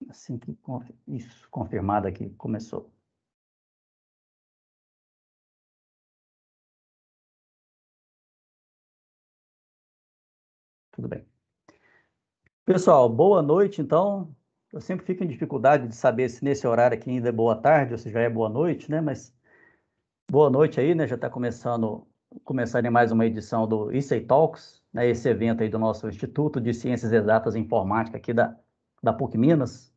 Assim que isso, confirmado aqui, começou. Tudo bem. Pessoal, boa noite, então. Eu sempre fico em dificuldade de saber se nesse horário aqui ainda é boa tarde ou se já é boa noite, né? Mas boa noite aí, né? Já está começando mais uma edição do ICEI Talks, né? Esse evento aí do nosso Instituto de Ciências Exatas e Informática aqui da PUC Minas.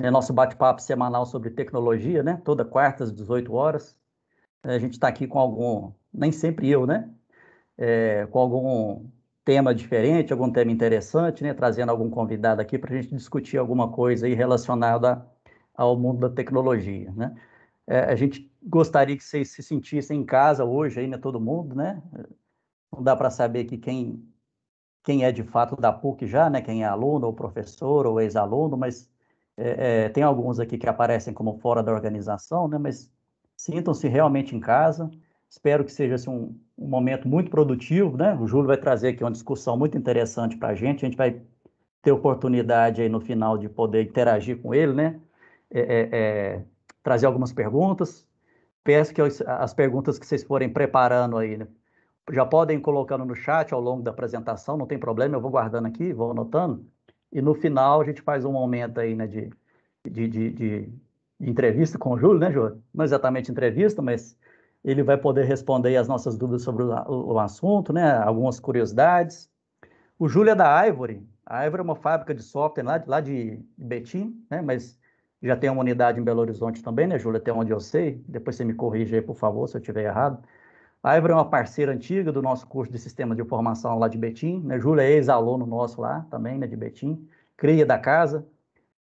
É nosso bate-papo semanal sobre tecnologia, né? Toda quarta às 18 horas. A gente está aqui com nem sempre eu, né? Com algum tema diferente, algum tema interessante, né? Trazendo algum convidado aqui para a gente discutir alguma coisa aí relacionada ao mundo da tecnologia, né? A gente gostaria que vocês se sentissem em casa hoje, aí, né? Todo mundo, né? Não dá para saber que quem é de fato da PUC já, né? Quem é aluno, ou professor, ou ex-aluno, mas tem alguns aqui que aparecem como fora da organização, né? Mas sintam-se realmente em casa. Espero que seja assim, um momento muito produtivo, né? O Júlio vai trazer aqui uma discussão muito interessante para a gente vai ter oportunidade aí no final de poder interagir com ele, né? Trazer algumas perguntas. Peço que as perguntas que vocês forem preparando aí, né? Já podem ir colocando no chat ao longo da apresentação, não tem problema, eu vou guardando aqui, vou anotando. E no final a gente faz um momento aí, né, de entrevista com o Júlio, né, Júlio? Não exatamente entrevista, mas ele vai poder responder as nossas dúvidas sobre o assunto, né, algumas curiosidades. O Júlio é da Ivory. A Ivory é uma fábrica de software lá de Betim, né, mas já tem uma unidade em Belo Horizonte também, né, Júlio, até onde eu sei. Depois você me corrige aí, por favor, se eu estiver errado. A Évora é uma parceira antiga do nosso curso de Sistema de Informação lá de Betim, né? Júlia é ex-aluno nosso lá também, né, de Betim, cria da casa,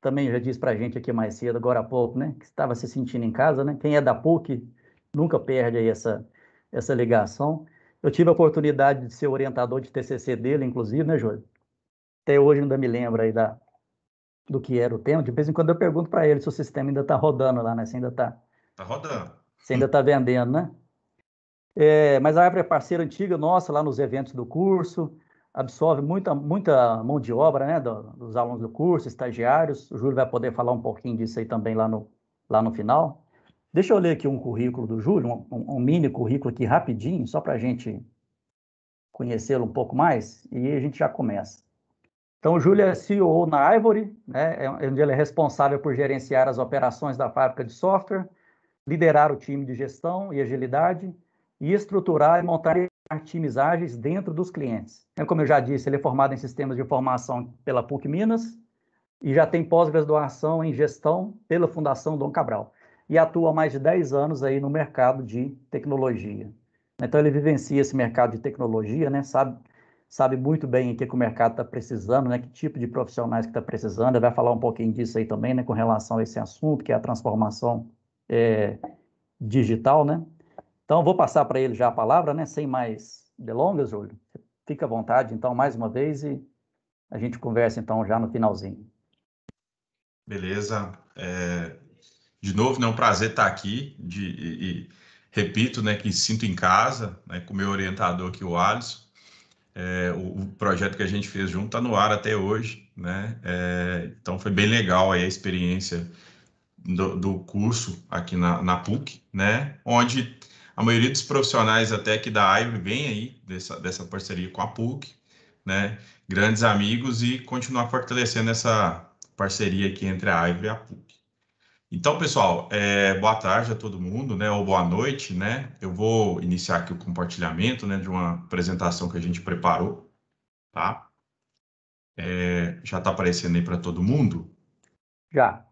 também já disse para a gente aqui mais cedo, agora há pouco, né, que estava se sentindo em casa, né? Quem é da PUC nunca perde aí essa ligação. Eu tive a oportunidade de ser orientador de TCC dele, inclusive, né, Júlia? Até hoje ainda me lembro aí do que era o tema. De vez em quando eu pergunto para ele se o sistema ainda está rodando lá, né? Se ainda está. Tá rodando. Se ainda está vendendo, né? Mas a Árvore é parceira antiga nossa lá nos eventos do curso, absorve muita mão de obra, né, dos alunos do curso, estagiários. O Júlio vai poder falar um pouquinho disso aí também lá no final. Deixa eu ler aqui um currículo do Júlio, um mini currículo aqui rapidinho, só para a gente conhecê-lo um pouco mais, e aí a gente já começa. Então, o Júlio é CEO na Ivory, né, onde ele é responsável por gerenciar as operações da fábrica de software, liderar o time de gestão e agilidade e estruturar e montar times ágeis dentro dos clientes. Como eu já disse, ele é formado em sistemas de informação pela PUC Minas e já tem pós-graduação em gestão pela Fundação Dom Cabral e atua há mais de 10 anos aí no mercado de tecnologia. Então ele vivencia esse mercado de tecnologia, né? Sabe muito bem o que o mercado está precisando, né? Que tipo de profissionais que está precisando. Ele vai falar um pouquinho disso aí também, né? Com relação a esse assunto, que é a transformação digital, né? Então, vou passar para ele já a palavra, né? Sem mais delongas, Júlio. Fica à vontade, então, mais uma vez, e a gente conversa, então, já no finalzinho. Beleza. De novo, né, é um prazer estar aqui. Repito, né, que sinto em casa, né, com o meu orientador aqui, o Alisson. O projeto que a gente fez junto está no ar até hoje, né? Então, foi bem legal aí a experiência do curso aqui na PUC, né? Onde a maioria dos profissionais até que da Ivory vem aí dessa parceria com a PUC, né? Grandes amigos e continuar fortalecendo essa parceria aqui entre a Ivory e a PUC. Então, pessoal, boa tarde a todo mundo, né? Ou boa noite, né? Eu vou iniciar aqui o compartilhamento, né? De uma apresentação que a gente preparou, tá? Já está aparecendo aí para todo mundo? Já.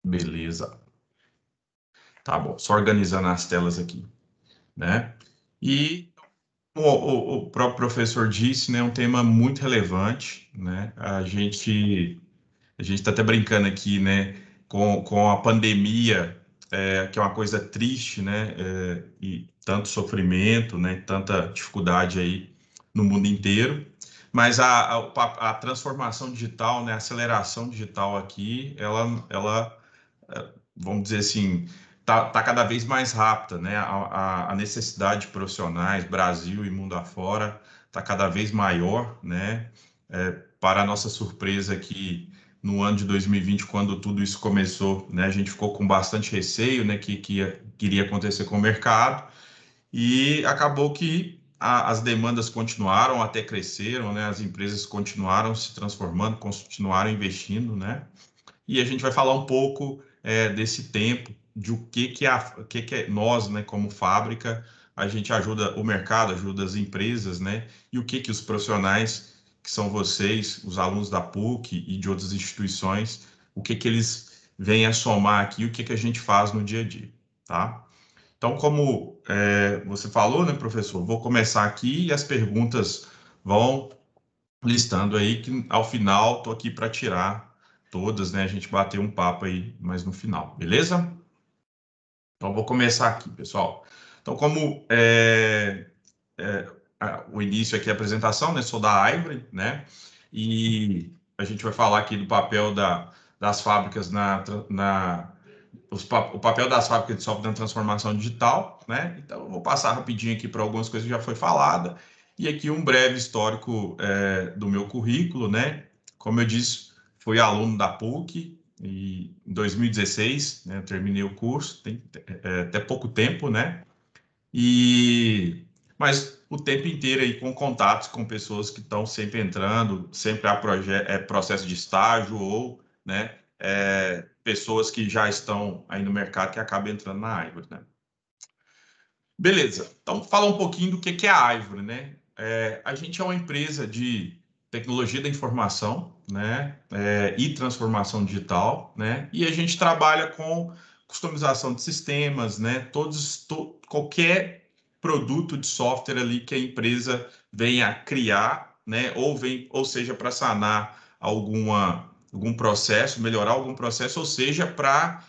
Beleza. Tá bom, só organizando as telas aqui, né? E o próprio professor disse, né, é um tema muito relevante, né? A gente está até brincando aqui, né, com a pandemia, que é uma coisa triste, né? E tanto sofrimento, né? Tanta dificuldade aí no mundo inteiro. Mas a transformação digital, né, a aceleração digital aqui, ela vamos dizer assim, tá cada vez mais rápida, né? A necessidade de profissionais, Brasil e mundo afora, está cada vez maior, né? Para a nossa surpresa aqui, no ano de 2020, quando tudo isso começou, né, a gente ficou com bastante receio, né, queria acontecer com o mercado, e acabou que as demandas continuaram, até cresceram, né, as empresas continuaram se transformando, continuaram investindo, né, e a gente vai falar um pouco desse tempo, de o que nós, né, como fábrica, a gente ajuda o mercado, ajuda as empresas, né, e o que os profissionais, que são vocês, os alunos da PUC e de outras instituições, o que eles vêm a somar aqui, o que a gente faz no dia a dia, tá? Então, como você falou, né, professor, vou começar aqui e as perguntas vão listando aí, que ao final estou aqui para tirar todas, né? A gente bater um papo aí, mas no final, beleza? Então, vou começar aqui, pessoal. Então, como o início aqui é a apresentação, né? Sou da Ivory, né? E a gente vai falar aqui do papel das fábricas o papel das fábricas de software na transformação digital, né? Então, eu vou passar rapidinho aqui para algumas coisas que já foi falada e aqui um breve histórico do meu currículo, né? Como eu disse, fui aluno da PUC e em 2016, né, eu terminei o curso, tem até pouco tempo, né? Mas o tempo inteiro aí com contatos com pessoas que estão sempre entrando, sempre há processo de estágio ou, né, pessoas que já estão aí no mercado que acabam entrando na Ivory, né? Beleza. Então, fala um pouquinho do que é a Ivory, né? A gente é uma empresa de tecnologia da informação, né, e transformação digital, né? E a gente trabalha com customização de sistemas, né? Qualquer produto de software ali que a empresa venha criar, né? Ou seja, para sanar algum processo, melhorar algum processo, ou seja, para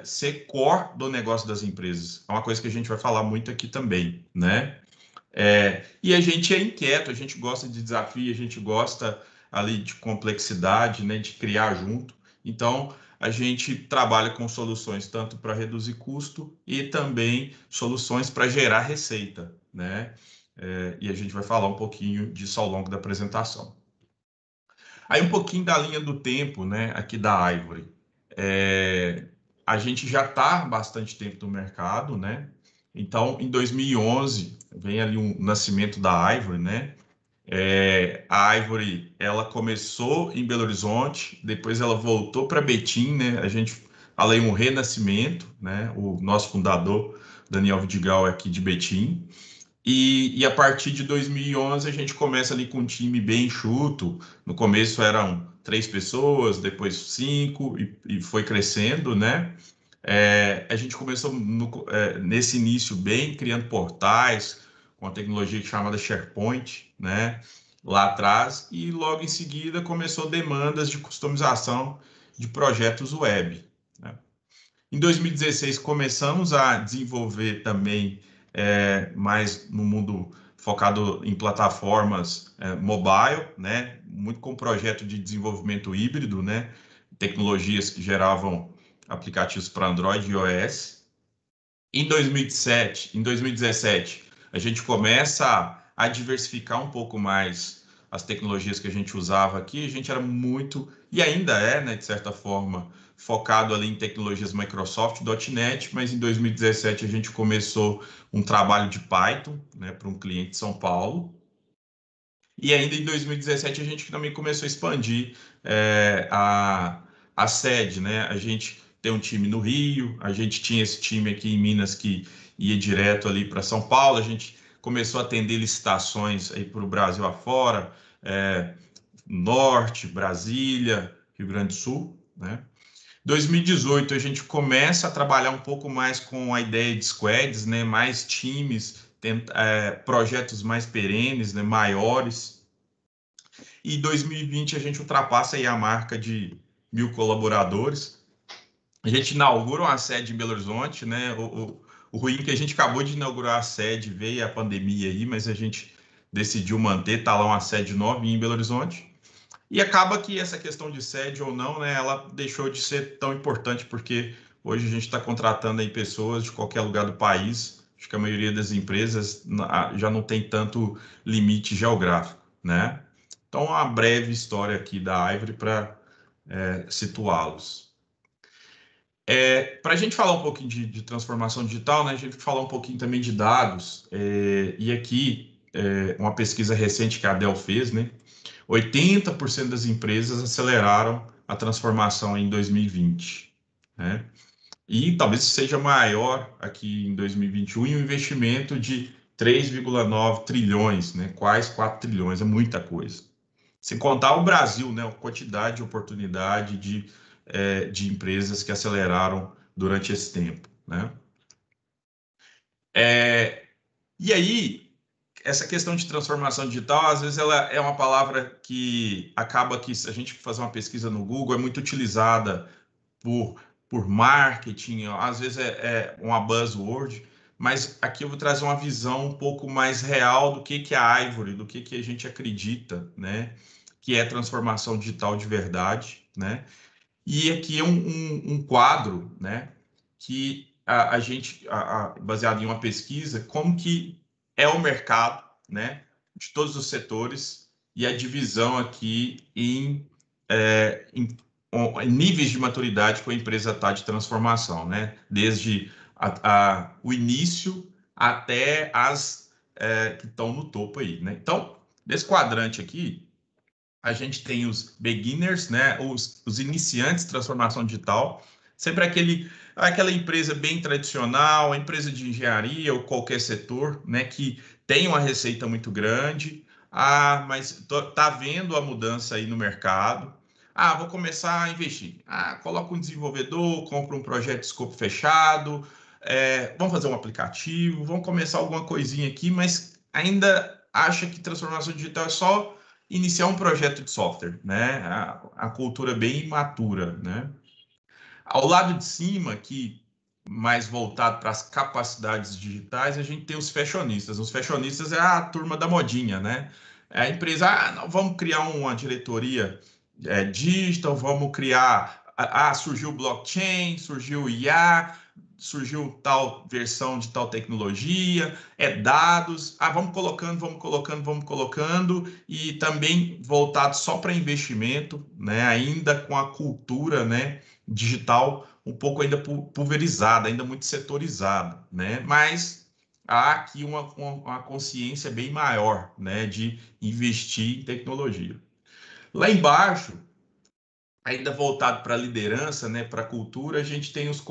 ser core do negócio das empresas. É uma coisa que a gente vai falar muito aqui também, né? E a gente é inquieto, a gente gosta de desafio, a gente gosta ali de complexidade, né? De criar junto. Então, a gente trabalha com soluções tanto para reduzir custo e também soluções para gerar receita, né? E a gente vai falar um pouquinho disso ao longo da apresentação. Aí um pouquinho da linha do tempo, né, aqui da Ivory. A gente já está há bastante tempo no mercado, né? Então, em 2011, vem ali um nascimento da Ivory, né? A Ivory, ela começou em Belo Horizonte, depois ela voltou para Betim, né? A gente fala aí um renascimento, né? O nosso fundador, Daniel Vidigal, é aqui de Betim. E a partir de 2011 a gente começa ali com um time bem enxuto. No começo eram 3 pessoas, depois 5 e foi crescendo, né? A gente começou nesse início bem criando portais com a tecnologia chamada SharePoint, né? Lá atrás e logo em seguida começou demandas de customização de projetos web, né? Em 2016, começamos a desenvolver também mais no mundo focado em plataformas mobile, né? Muito com projeto de desenvolvimento híbrido, né? Tecnologias que geravam aplicativos para Android e iOS. Em 2017, a gente começa a diversificar um pouco mais as tecnologias que a gente usava aqui. A gente era muito, e ainda é, né, de certa forma, focado ali em tecnologias Microsoft, .NET, mas em 2017 a gente começou um trabalho de Python, né, para um cliente de São Paulo. E ainda em 2017 a gente também começou a expandir a sede, né? A gente tem um time no Rio, a gente tinha esse time aqui em Minas que ia direto ali para São Paulo, a gente começou a atender licitações aí para o Brasil afora, Norte, Brasília, Rio Grande do Sul, né? 2018 a gente começa a trabalhar um pouco mais com a ideia de squads, né? Mais times, projetos mais perenes, né? Maiores. E 2020 a gente ultrapassa aí a marca de 1.000 colaboradores. A gente inaugura uma sede em Belo Horizonte, né? O ruim é que a gente acabou de inaugurar a sede, veio a pandemia aí, mas a gente decidiu manter, tá lá uma sede nova em Belo Horizonte. E acaba que essa questão de sede ou não, né, ela deixou de ser tão importante, porque hoje a gente está contratando aí pessoas de qualquer lugar do país. Acho que a maioria das empresas já não tem tanto limite geográfico, né? Então, uma breve história aqui da Ivory para situá-los. Para a gente falar um pouquinho de transformação digital, né, a gente falar um pouquinho também de dados, e aqui uma pesquisa recente que a Dell fez, né, 80% das empresas aceleraram a transformação em 2020, né? E talvez seja maior aqui em 2021, e um investimento de 3,9 trilhões, né? Quase 4 trilhões, é muita coisa. Sem contar o Brasil, né? A quantidade de oportunidade de empresas que aceleraram durante esse tempo, né? E aí, essa questão de transformação digital, às vezes ela é uma palavra que acaba que, se a gente fazer uma pesquisa no Google, é muito utilizada por marketing, às vezes é uma buzzword, mas aqui eu vou trazer uma visão um pouco mais real do que é a Ivory, do que a gente acredita, né? Que é transformação digital de verdade, né? E aqui é um quadro, né? Que a gente, baseado em uma pesquisa, como que é o mercado, né? De todos os setores e a divisão aqui em níveis de maturidade que a empresa está de transformação, né? Desde o início até as que estão no topo aí, né? Então, nesse quadrante aqui, a gente tem os beginners, né? Os iniciantes de transformação digital, sempre aquela empresa bem tradicional, a empresa de engenharia ou qualquer setor, né? Que tem uma receita muito grande, mas tá vendo a mudança aí no mercado. Vou começar a investir. Coloca um desenvolvedor, compra um projeto de escopo fechado, vamos fazer um aplicativo, vamos começar alguma coisinha aqui, mas ainda acha que transformação digital é só iniciar um projeto de software, né? A cultura bem imatura, né? Ao lado de cima, que mais voltado para as capacidades digitais, a gente tem os fashionistas. Os fashionistas é a turma da modinha, né? É a empresa, não, vamos criar uma diretoria digital, vamos criar. Surgiu blockchain, surgiu IA, surgiu tal versão de tal tecnologia, dados. Vamos colocando, vamos colocando, vamos colocando, e também voltado só para investimento, né? Ainda com a cultura, né? Digital um pouco ainda pulverizada, ainda muito setorizada, né? Mas há aqui uma consciência bem maior, né, de investir em tecnologia. Lá embaixo, ainda voltado para a liderança, né, para a cultura, a gente tem os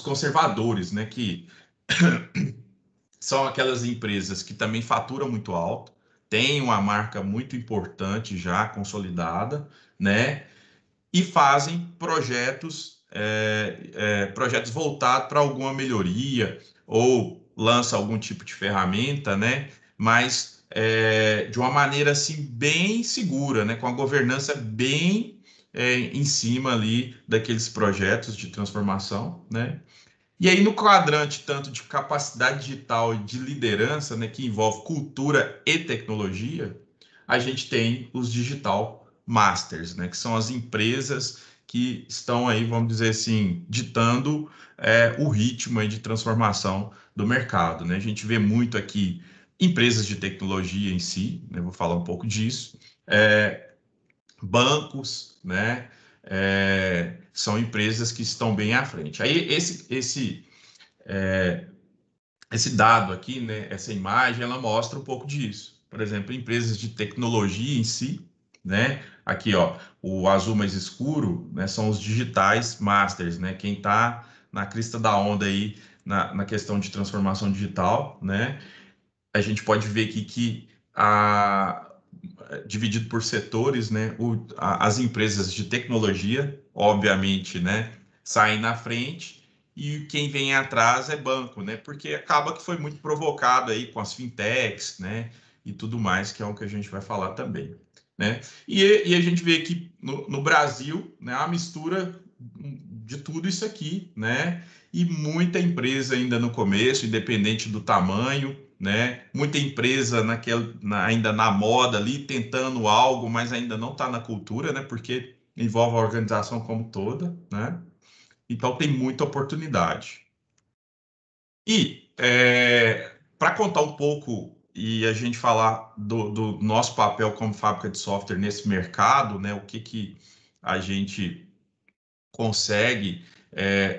conservadores, né, que são aquelas empresas que também faturam muito alto, têm uma marca muito importante já consolidada, né, e fazem projetos voltados para alguma melhoria ou lança algum tipo de ferramenta, né? Mas de uma maneira assim bem segura, né? Com a governança bem em cima ali daqueles projetos de transformação, né? E aí no quadrante tanto de capacidade digital e de liderança, né? Que envolve cultura e tecnologia, a gente tem os digital masters, né, que são as empresas que estão aí, vamos dizer assim, ditando o ritmo aí de transformação do mercado, né? A gente vê muito aqui empresas de tecnologia em si, né, vou falar um pouco disso, bancos, né, são empresas que estão bem à frente. Aí esse dado aqui, né, essa imagem, ela mostra um pouco disso. Por exemplo, empresas de tecnologia em si, né? Aqui, ó, o azul mais escuro, né, são os digitais masters, né? Quem está na crista da onda aí na questão de transformação digital, né? A gente pode ver aqui que dividido por setores, né? As empresas de tecnologia, obviamente, né, saem na frente, e quem vem atrás é banco, né? Porque acaba que foi muito provocado aí com as fintechs, né? E tudo mais, que é o que a gente vai falar também, né? E a gente vê aqui no Brasil, né, a mistura de tudo isso aqui, né? E muita empresa ainda no começo, independente do tamanho, né? Muita empresa ainda na moda ali, tentando algo, mas ainda não está na cultura, né? Porque envolve a organização como toda, né? Então tem muita oportunidade. E para contar um pouco e a gente falar do nosso papel como fábrica de software nesse mercado, né? O que a gente consegue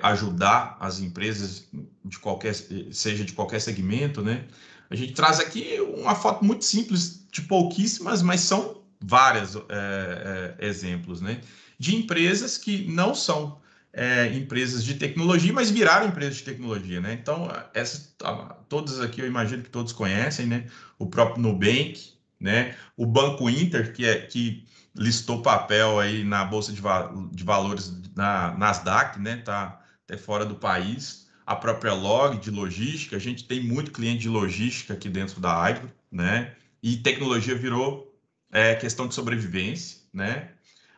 ajudar as empresas de qualquer, seja de qualquer segmento, né? A gente traz aqui uma foto muito simples, de pouquíssimas, mas são vários exemplos, né? De empresas que não são empresas de tecnologia, mas viraram empresas de tecnologia, né? Então, todas aqui eu imagino que todos conhecem, né? O próprio Nubank, né? O Banco Inter, que listou papel aí na Bolsa de Valores na Nasdaq, né? Tá até fora do país. A própria Log de logística, a gente tem muito cliente de logística aqui dentro da Agro, né? E tecnologia virou questão de sobrevivência, né?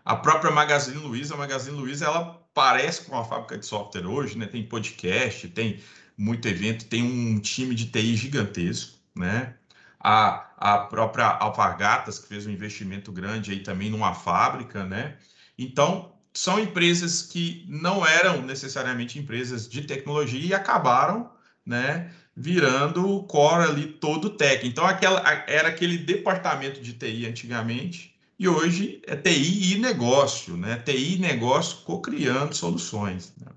A própria Magazine Luiza, ela parece com uma fábrica de software hoje, né? Tem podcast, tem muito evento, tem um time de TI gigantesco, né? A própria Alpargatas, que fez um investimento grande aí também numa fábrica, né? Então, são empresas que não eram necessariamente empresas de tecnologia e acabaram, né, virando o core ali todo tech. Então, era aquele departamento de TI antigamente e hoje é TI e negócio, né? TI e negócio co-criando soluções, né?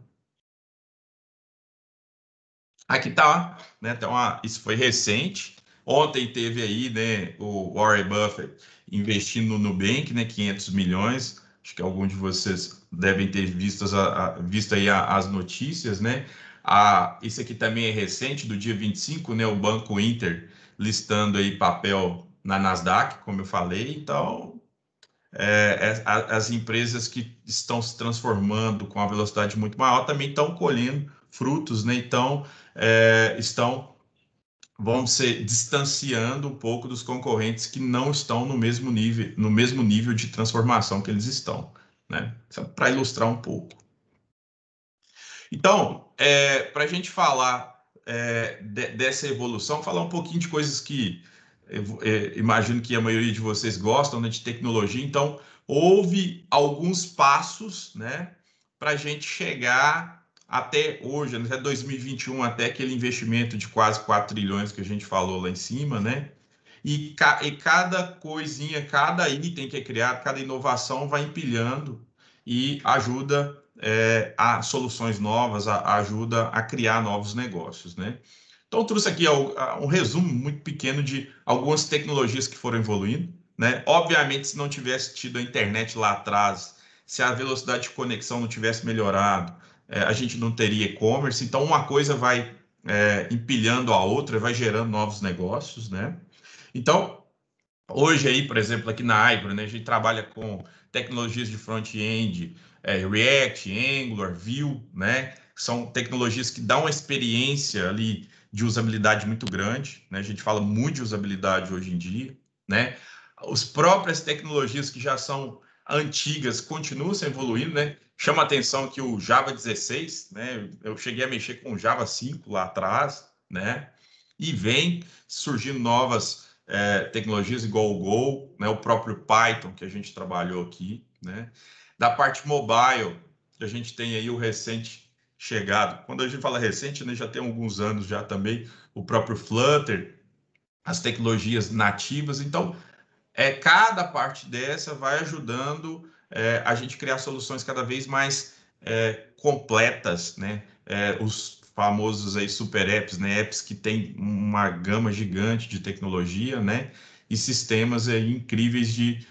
Aqui tá, né? Então, isso foi recente. Ontem teve aí, né, o Warren Buffett investindo no Nubank, né, 500 milhões. Acho que alguns de vocês devem ter visto aí as notícias, né? Isso aqui também é recente, do dia 25, né? O Banco Inter listando aí papel na Nasdaq, como eu falei. Então, as empresas que estão se transformando com a velocidade muito maior também estão colhendo frutos, né? Então, estão, vamos se distanciando um pouco dos concorrentes que não estão no mesmo nível de transformação que eles estão, né? Para ilustrar um pouco. Então, para a gente falar dessa evolução, falar um pouquinho de coisas que imagino que a maioria de vocês gostam, né, de tecnologia. Então, houve alguns passos, né, para a gente chegar até hoje, até 2021, até aquele investimento de quase 4 trilhões que a gente falou lá em cima, né? E cada coisinha, cada item que é criado, cada inovação vai empilhando e ajuda a soluções novas, ajuda a criar novos negócios, né? Então, eu trouxe aqui um resumo muito pequeno de algumas tecnologias que foram evoluindo, né? Obviamente, se não tivesse tido a internet lá atrás, se a velocidade de conexão não tivesse melhorado, a gente não teria e-commerce. Então, uma coisa vai empilhando a outra, vai gerando novos negócios, né? Então, hoje aí, por exemplo, aqui na Agro, né, a gente trabalha com tecnologias de front-end, React, Angular, Vue, né? São tecnologias que dão uma experiência ali de usabilidade muito grande, né? A gente fala muito de usabilidade hoje em dia, né? As próprias tecnologias que já são antigas continuam se evoluindo, né? Chama a atenção que o Java 16, né? Eu cheguei a mexer com o Java 5 lá atrás, né? E vem surgindo novas tecnologias igual o Go, né, o próprio Python que a gente trabalhou aqui, né? Da parte mobile, a gente tem aí o recente chegado. Quando a gente fala recente, né, já tem alguns anos já também o próprio Flutter, as tecnologias nativas. Então, cada parte dessa vai ajudando a gente criar soluções cada vez mais completas, né? Os famosos aí super apps, né? Apps que têm uma gama gigante de tecnologia, né? E sistemas incríveis de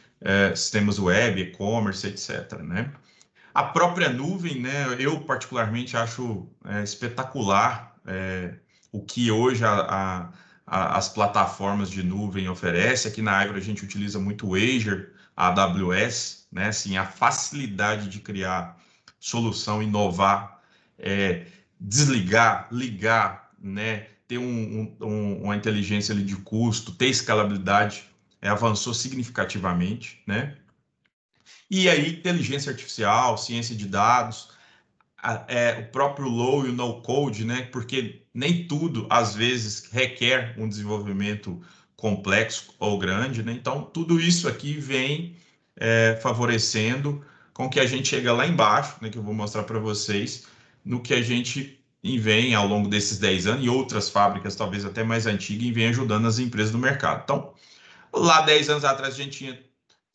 sistemas web, e-commerce, etc., né? A própria nuvem, né? Eu particularmente acho espetacular o que hoje as plataformas de nuvem oferecem. Aqui na Agro a gente utiliza muito o Azure, a AWS, né? Assim, a facilidade de criar solução, inovar, desligar, ligar, né? Ter uma inteligência ali de custo, ter escalabilidade, avançou significativamente, né? E aí, inteligência artificial, ciência de dados, o próprio low e o no code, né? Porque nem tudo, às vezes, requer um desenvolvimento complexo ou grande, né? Então, tudo isso aqui vem favorecendo com que a gente chega lá embaixo, né? Que eu vou mostrar para vocês, no que a gente vem ao longo desses 10 anos e outras fábricas, talvez até mais antigas, e vem ajudando as empresas do mercado. Então, lá 10 anos atrás, a gente tinha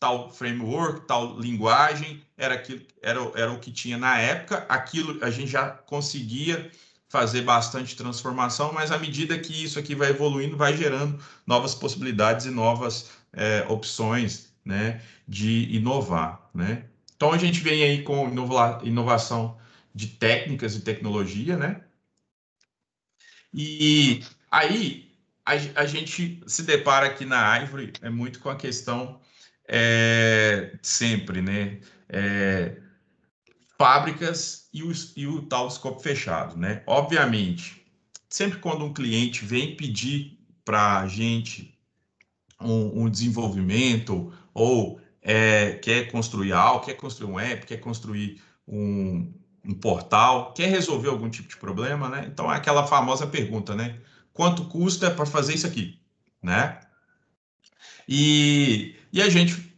tal framework, tal linguagem, era o que tinha na época, aquilo a gente já conseguia fazer bastante transformação, mas à medida que isso aqui vai evoluindo, vai gerando novas possibilidades e novas opções, né, de inovar, né? Então a gente vem aí com inovação de técnicas e tecnologia, né? E aí a gente se depara aqui na Ivory muito com a questão sempre, né? Fábricas e o tal escopo fechado, né? Obviamente, sempre quando um cliente vem pedir para a gente um desenvolvimento ou quer construir algo, quer construir um app, quer construir um portal, quer resolver algum tipo de problema, né? Então é aquela famosa pergunta, né? Quanto custa para fazer isso aqui, né? E a gente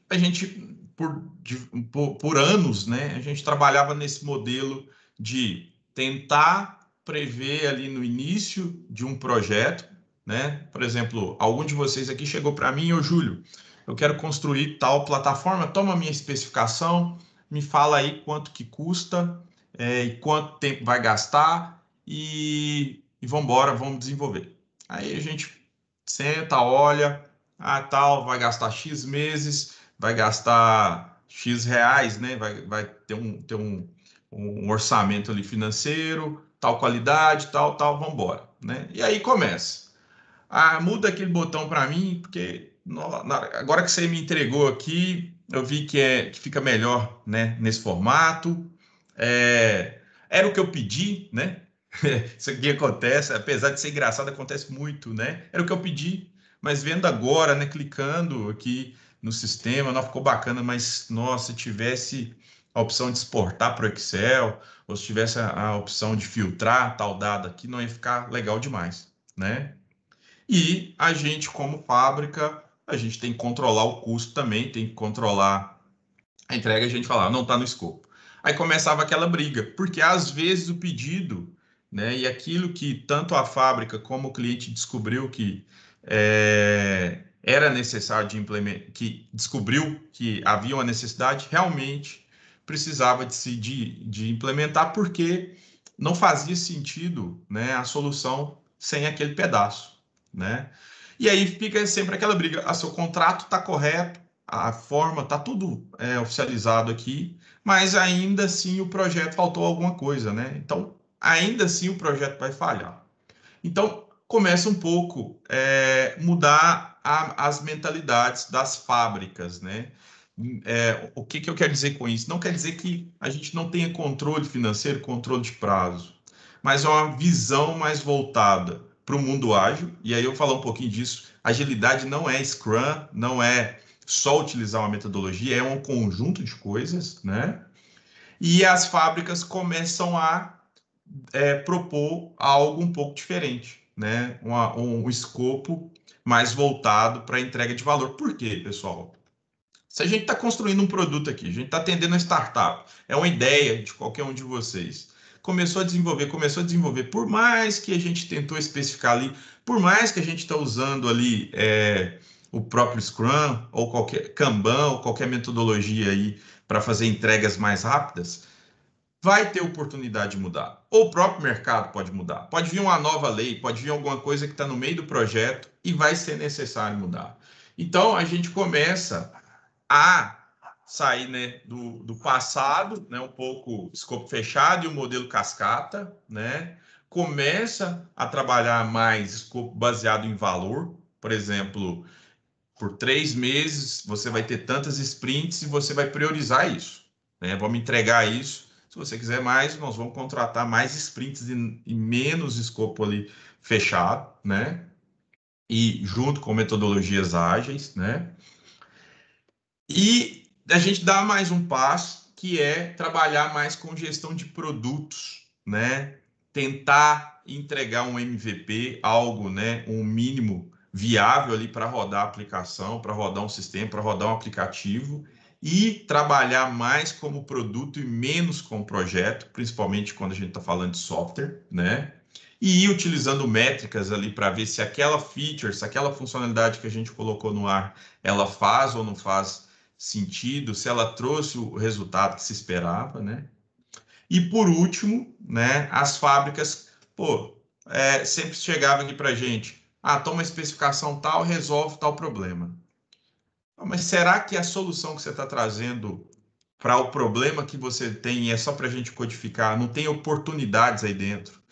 por anos, né? A gente trabalhava nesse modelo de tentar prever ali no início de um projeto, né? Por exemplo, algum de vocês aqui chegou para mim, ô Júlio, eu quero construir tal plataforma, toma a minha especificação, me fala aí quanto que custa, e quanto tempo vai gastar e vamos embora, vamos desenvolver. Aí a gente senta, olha, tal, vai gastar X meses, vai gastar X reais, né? Vai ter um orçamento ali financeiro, tal qualidade, tal, vamos embora, né? E aí começa. Muda aquele botão para mim, porque agora que você me entregou aqui, eu vi que fica melhor, né, nesse formato. Era o que eu pedi, né? Isso aqui acontece, apesar de ser engraçado, acontece muito, né? Era o que eu pedi, mas vendo agora, né, clicando aqui no sistema, não ficou bacana, mas nossa, se tivesse a opção de exportar para o Excel, ou se tivesse a opção de filtrar tal dado aqui, não ia ficar legal demais, né? E a gente, como fábrica, a gente tem que controlar o custo também, tem que controlar a entrega, a gente fala, não está no escopo. Aí começava aquela briga, porque às vezes o pedido, né, e aquilo que tanto a fábrica como o cliente descobriu que era necessário de implementar, que descobriu que havia uma necessidade, realmente precisava de implementar, porque não fazia sentido, né, a solução sem aquele pedaço, né? E aí fica sempre aquela briga, seu contrato está correto, a forma, está tudo oficializado aqui, mas ainda assim o projeto faltou alguma coisa, né? Então, ainda assim o projeto vai falhar. Então, começa um pouco mudar as mentalidades das fábricas, né? O que eu quero dizer com isso? Não quer dizer que a gente não tenha controle financeiro, controle de prazo, mas é uma visão mais voltada para o mundo ágil. E aí eu vou falar um pouquinho disso. Agilidade não é Scrum, não é só utilizar uma metodologia, é um conjunto de coisas, né? E as fábricas começam a propor algo um pouco diferente, né? Um escopo mais voltado para a entrega de valor. Por quê, pessoal? Se a gente está construindo um produto aqui, a gente está atendendo a startup, é uma ideia de qualquer um de vocês. Começou a desenvolver, por mais que a gente tentou especificar ali, por mais que a gente está usando ali o próprio Scrum, ou qualquer Kanban, ou qualquer metodologia aí para fazer entregas mais rápidas, vai ter oportunidade de mudar. Ou o próprio mercado pode mudar. Pode vir uma nova lei, pode vir alguma coisa que está no meio do projeto e vai ser necessário mudar. Então, a gente começa a sair, né, do passado, né, um pouco escopo fechado e o modelo cascata, né? Começa a trabalhar mais escopo baseado em valor. Por exemplo, por 3 meses você vai ter tantas sprints e você vai priorizar isso, né? Vamos entregar isso. Se você quiser mais, nós vamos contratar mais sprints e menos escopo ali fechado, né? E junto com metodologias ágeis, né? E a gente dá mais um passo, que é trabalhar mais com gestão de produtos, né? Tentar entregar um MVP, algo, né? Um mínimo viável ali para rodar a aplicação, para rodar um sistema, para rodar um aplicativo e trabalhar mais como produto e menos como projeto, principalmente quando a gente está falando de software, né? E ir utilizando métricas ali para ver se aquela feature, se aquela funcionalidade que a gente colocou no ar, ela faz ou não faz sentido, se ela trouxe o resultado que se esperava, né? E por último, né, as fábricas, pô, sempre chegavam aqui para a gente, toma a especificação tal, resolve tal problema. Mas será que a solução que você está trazendo para o problema que você tem é só para a gente codificar? Não tem oportunidades aí dentro?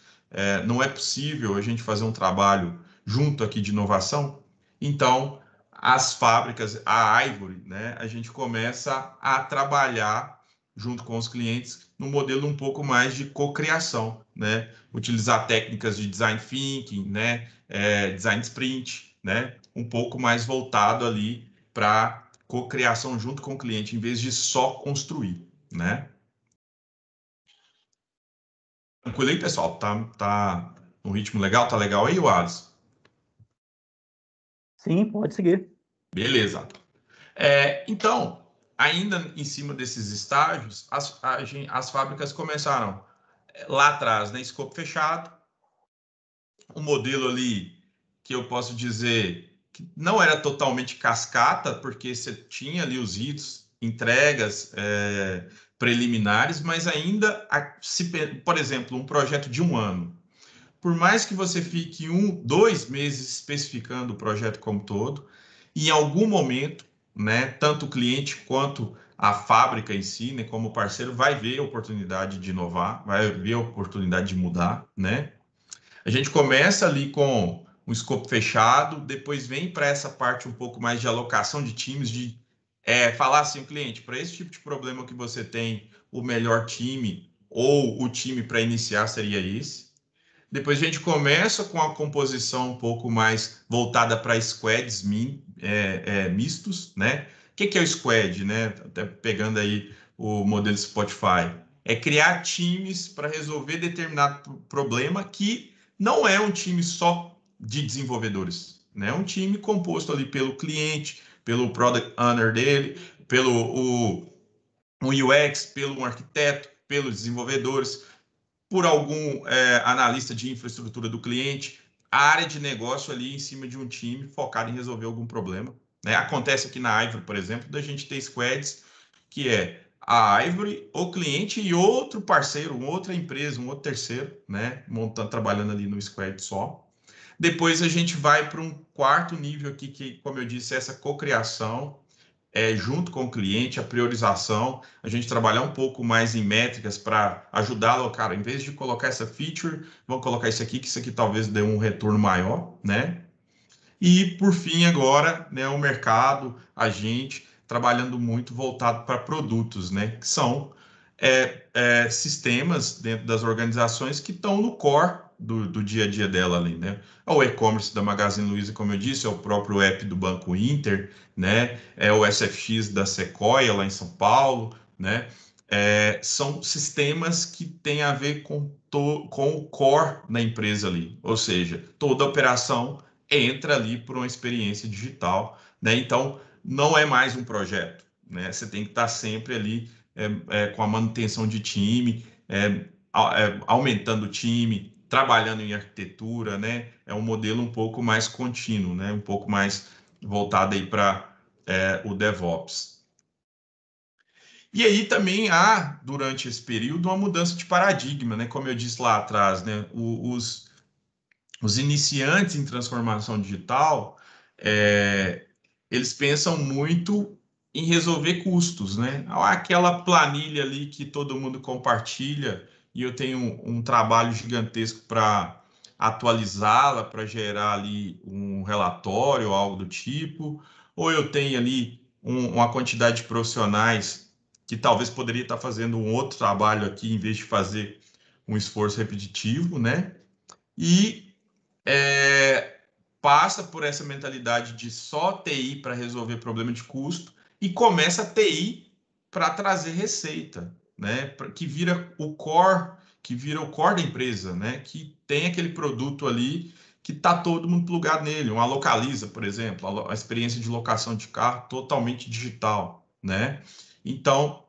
Não é possível a gente fazer um trabalho junto aqui de inovação? Então, as fábricas, a Ivory, né, a gente começa a trabalhar junto com os clientes num modelo um pouco mais de cocriação, né? Utilizar técnicas de design thinking, né? Design sprint, né? Um pouco mais voltado ali para cocriação junto com o cliente, em vez de só construir, né? Tranquilo aí, pessoal? Tá um ritmo legal? Tá legal aí, Alisson? Sim, pode seguir. Beleza. Então, ainda em cima desses estágios, as fábricas começaram lá atrás, né? Escopo fechado, um modelo ali que eu posso dizer que não era totalmente cascata, porque você tinha ali os ritos, entregas preliminares, mas ainda, por exemplo, um projeto de um ano. Por mais que você fique 2 meses especificando o projeto como todo, em algum momento, né, tanto o cliente quanto a fábrica em si, né, como parceiro, vai ver a oportunidade de inovar, vai ver a oportunidade de mudar, né? A gente começa ali com um escopo fechado, depois vem para essa parte um pouco mais de alocação de times, de falar assim, cliente, para esse tipo de problema que você tem, o melhor time ou o time para iniciar seria esse. Depois a gente começa com a composição um pouco mais voltada para squads mistos, né? O que é o squad, né? Até pegando aí o modelo Spotify. É criar times para resolver determinado problema que não é um time só de desenvolvedores, né? É um time composto ali pelo cliente, pelo product owner dele, pelo um UX, pelo um arquiteto, pelos desenvolvedores, por algum analista de infraestrutura do cliente, a área de negócio ali em cima de um time focado em resolver algum problema, né? Acontece aqui na Ivory, por exemplo, da gente ter squads que é a Ivory, o cliente e outro parceiro, uma outra empresa, um outro terceiro, né? Montando, trabalhando ali no squad só. Depois a gente vai para um quarto nível aqui, que, como eu disse, é essa cocriação, junto com o cliente, a priorização, a gente trabalhar um pouco mais em métricas para ajudá-lo, cara, em vez de colocar essa feature, vamos colocar isso aqui, que isso aqui talvez dê um retorno maior, né? E, por fim, agora, né, o mercado, a gente trabalhando muito voltado para produtos, né? Que são sistemas dentro das organizações que estão no core do dia a dia dela ali, né? O e-commerce da Magazine Luiza, como eu disse, é o próprio app do Banco Inter, né? É o SFX da Sequoia, lá em São Paulo, né? São sistemas que têm a ver com o core da empresa ali, ou seja, toda operação entra ali por uma experiência digital, né? Então, não é mais um projeto, né? Você tem que estar sempre ali com a manutenção de time, aumentando o time, trabalhando em arquitetura, né? É um modelo um pouco mais contínuo, né? Um pouco mais voltado aí para o DevOps. E aí também há, durante esse período, uma mudança de paradigma, né? Como eu disse lá atrás, né? Os iniciantes em transformação digital, eles pensam muito em resolver custos, né? Aquela planilha ali que todo mundo compartilha e eu tenho um trabalho gigantesco para atualizá-la, para gerar ali um relatório ou algo do tipo, ou eu tenho ali uma quantidade de profissionais que talvez poderia estar fazendo um outro trabalho aqui em vez de fazer um esforço repetitivo, né? E é, passa por essa mentalidade de só TI para resolver problema de custo e começa a TI para trazer receita, né? Que vira o core da empresa, né? Que tem aquele produto ali que está todo mundo plugado nele. Uma Localiza, por exemplo, a experiência de locação de carro totalmente digital, né? Então,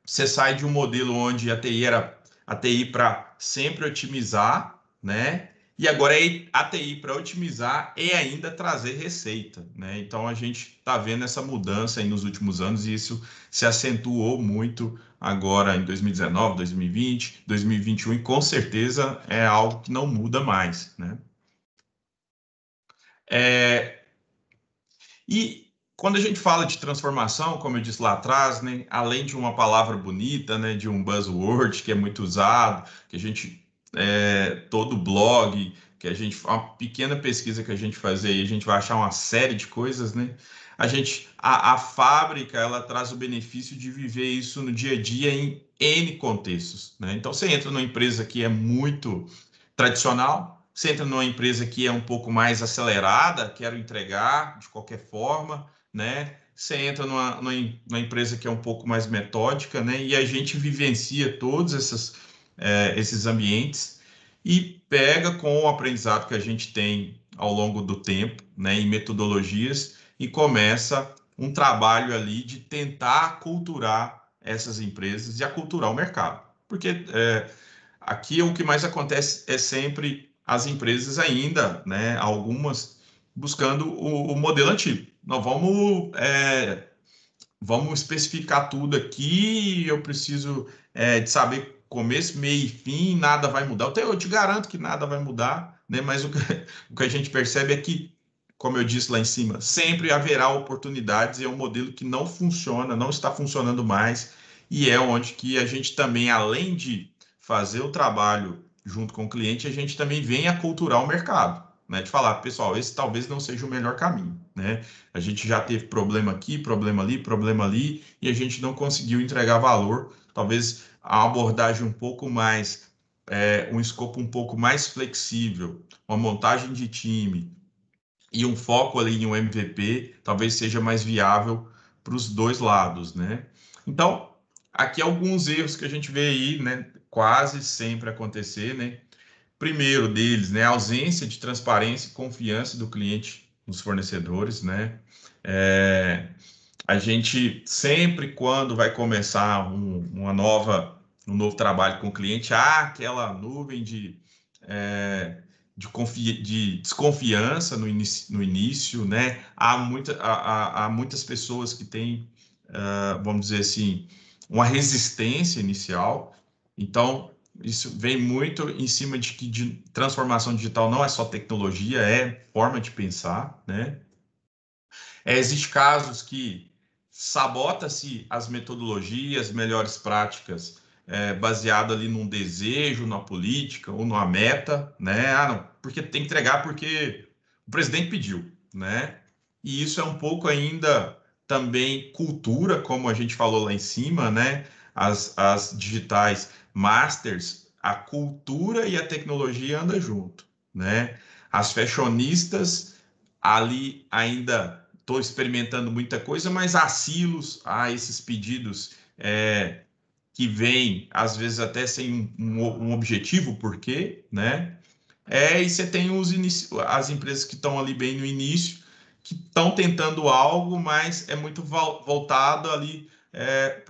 você sai de um modelo onde a TI era a TI para sempre otimizar, né? E agora a TI para otimizar e ainda trazer receita, né? Então a gente está vendo essa mudança aí nos últimos anos e isso se acentuou muito agora em 2019, 2020, 2021 e com certeza é algo que não muda mais, né? E quando a gente fala de transformação, como eu disse lá atrás, né, além de uma palavra bonita, né, de um buzzword que é muito usado, que a gente, todo blog, que a gente, uma pequena pesquisa que a gente fazer aí, a gente vai achar uma série de coisas, né? A fábrica, ela traz o benefício de viver isso no dia a dia em N contextos, né? Então, você entra numa empresa que é muito tradicional, você entra numa empresa que é um pouco mais acelerada, quero entregar de qualquer forma, né? Você entra numa empresa que é um pouco mais metódica, né? E a gente vivencia todos esses ambientes e pega com o aprendizado que a gente tem ao longo do tempo, né? Em metodologias e começa um trabalho ali de tentar aculturar essas empresas e aculturar o mercado. Porque aqui o que mais acontece é sempre as empresas ainda, né, algumas buscando o modelo antigo. Não vamos especificar tudo aqui, eu preciso de saber começo, meio e fim, nada vai mudar. Eu te garanto que nada vai mudar, né, mas o que a gente percebe é que, como eu disse lá em cima, sempre haverá oportunidades e é um modelo que não funciona, não está funcionando mais, e é onde que a gente também, além de fazer o trabalho junto com o cliente, a gente também vem aculturar o mercado, né? De falar, pessoal, esse talvez não seja o melhor caminho, né? A gente já teve problema aqui, problema ali, e a gente não conseguiu entregar valor. Talvez a abordagem um pouco mais, um escopo um pouco mais flexível, uma montagem de time e um foco ali em um MVP, talvez seja mais viável para os dois lados, né? Então, aqui alguns erros que a gente vê aí, né? Quase sempre acontecer, né? Primeiro deles, né? A ausência de transparência e confiança do cliente nos fornecedores, né? É, a gente sempre, quando vai começar um novo trabalho com o cliente, há aquela nuvem de desconfiança no início, né? Há muitas pessoas que têm, vamos dizer assim, uma resistência inicial. Então, isso vem muito em cima de que transformação digital não é só tecnologia, é forma de pensar, né? Existem casos que sabota-se as metodologias, melhores práticas, baseado ali num desejo, numa política ou numa meta, né? Ah, não, porque tem que entregar porque o presidente pediu, né? E isso é um pouco ainda também cultura, como a gente falou lá em cima, né? As digitais masters, a cultura e a tecnologia andam junto, né? As fashionistas ali ainda estou experimentando muita coisa, mas há silos, há esses pedidos que vêm, às vezes, até sem um objetivo, por quê, né? E você tem as empresas que estão ali bem no início, que estão tentando algo, mas é muito voltado ali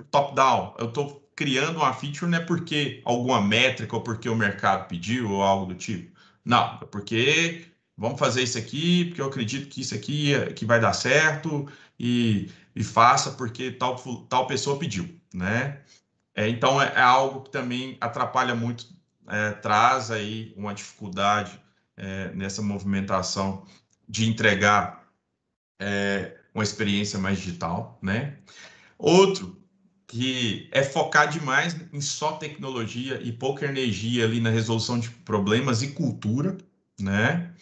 top-down. Eu estou criando uma feature não é porque alguma métrica ou porque o mercado pediu ou algo do tipo. Não, é porque vamos fazer isso aqui, porque eu acredito que isso aqui que vai dar certo e faça porque tal pessoa pediu, né? Então é algo que também atrapalha muito, traz aí uma dificuldade nessa movimentação de entregar uma experiência mais digital, né? Outro que é focar demais em só tecnologia e pouca energia ali na resolução de problemas e cultura, né?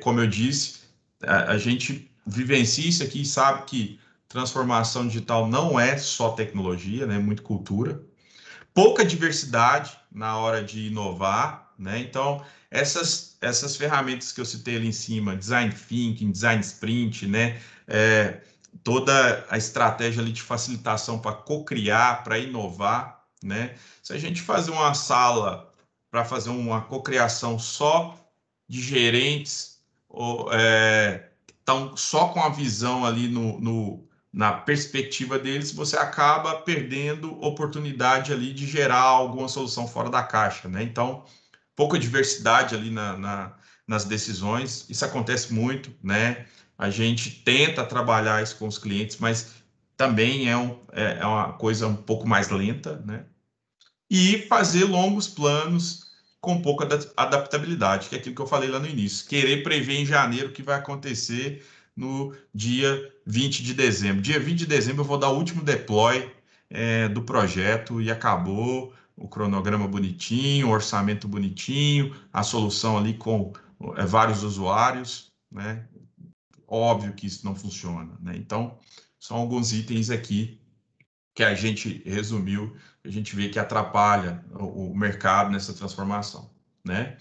Como eu disse, a gente vivencia isso aqui e sabe que transformação digital não é só tecnologia, né? Muito cultura. Pouca diversidade na hora de inovar, né? Então, essas ferramentas que eu citei ali em cima, design thinking, design sprint, né? Toda a estratégia ali de facilitação para co-criar, para inovar, né? Se a gente fazer uma sala para fazer uma cocriação só de gerentes, estão só com a visão ali na perspectiva deles, você acaba perdendo oportunidade ali de gerar alguma solução fora da caixa, né? Então, pouca diversidade ali nas decisões. Isso acontece muito, né? A gente tenta trabalhar isso com os clientes, mas também é uma coisa um pouco mais lenta, né? E fazer longos planos com pouca adaptabilidade, que é aquilo que eu falei lá no início. Querer prever em janeiro o que vai acontecer no dia 20 de dezembro. Dia 20 de dezembro eu vou dar o último deploy do projeto e acabou. O cronograma bonitinho, o orçamento bonitinho, a solução ali com vários usuários, né? Óbvio que isso não funciona, né? Então, são alguns itens aqui que a gente resumiu, a gente vê que atrapalha o mercado nessa transformação, né?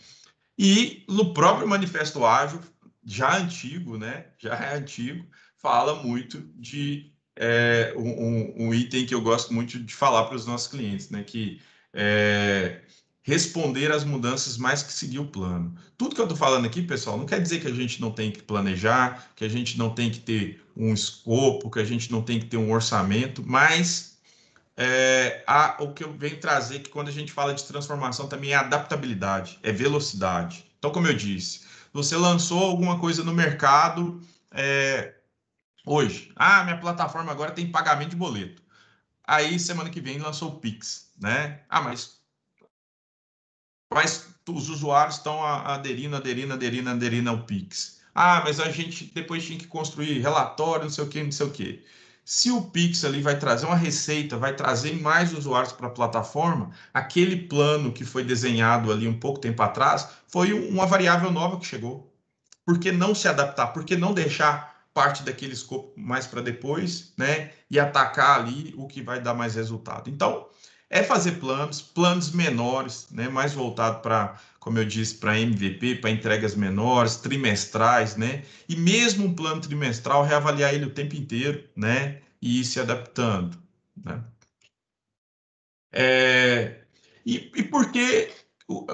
E no próprio Manifesto Ágil, já antigo, né? Já é antigo, fala muito de um item que eu gosto muito de falar para os nossos clientes, né? Que responder às mudanças mais que seguir o plano. Tudo que eu estou falando aqui, pessoal, não quer dizer que a gente não tem que planejar, que a gente não tem que ter um escopo, que a gente não tem que ter um orçamento, mas o que eu venho trazer que quando a gente fala de transformação também é adaptabilidade, é velocidade. Então, como eu disse, você lançou alguma coisa no mercado hoje. Ah, minha plataforma agora tem pagamento de boleto. Aí, semana que vem, lançou o Pix, né? Ah, mas os usuários estão aderindo ao Pix. Ah, mas a gente depois tinha que construir relatório, não sei o que, não sei o que. Se o Pix ali vai trazer uma receita, vai trazer mais usuários para a plataforma, aquele plano que foi desenhado ali um pouco tempo atrás foi uma variável nova que chegou. Por que não se adaptar? Por que não deixar parte daquele escopo mais para depois, né? E atacar ali o que vai dar mais resultado. Então, é fazer planos menores, né? Mais voltado para, como eu disse, para MVP, para entregas menores, trimestrais, né? E mesmo um plano trimestral, reavaliar ele o tempo inteiro, né? E ir se adaptando, né? E por que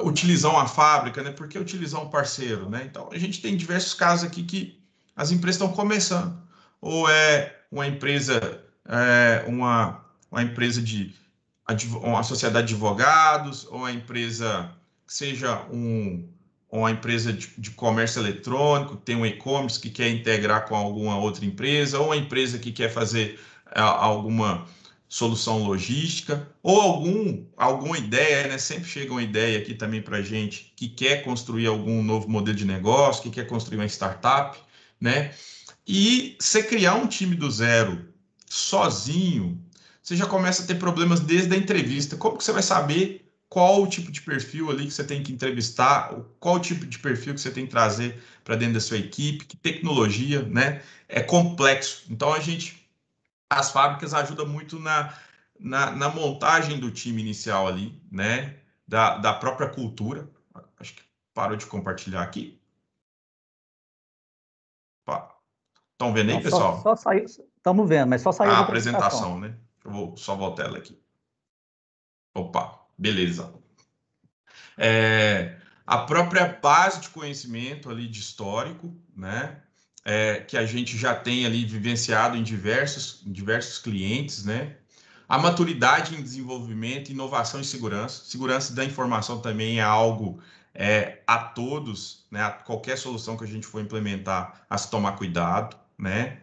utilizar uma fábrica, né? Por que utilizar um parceiro, né? Então, a gente tem diversos casos aqui que as empresas estão começando. Ou é uma empresa, uma empresa uma sociedade de advogados, ou uma empresa que seja uma empresa de comércio eletrônico, tem um e-commerce que quer integrar com alguma outra empresa, ou uma empresa que quer fazer alguma solução logística, ou alguma ideia, né? Sempre chega uma ideia aqui também para a gente que quer construir algum novo modelo de negócio, que quer construir uma startup, né? E você criar um time do zero sozinho, você já começa a ter problemas desde a entrevista. Como que você vai saber qual o tipo de perfil ali que você tem que entrevistar, qual o tipo de perfil que você tem que trazer para dentro da sua equipe, que tecnologia, né? É complexo. Então as fábricas ajudam muito na montagem do time inicial ali, né? Da própria cultura. Acho que parou de compartilhar aqui. Estão vendo Não, aí, só pessoal? saiu, estamos vendo, mas só saiu A da apresentação. apresentação, né? Eu vou só voltar ela aqui. Opa, beleza. A própria base de conhecimento ali de histórico, né? Que a gente já tem ali vivenciado em diversos clientes, né? A maturidade em desenvolvimento, inovação e segurança. Segurança da informação também é algo a todos, né? A qualquer solução que a gente for implementar, a se tomar cuidado, né?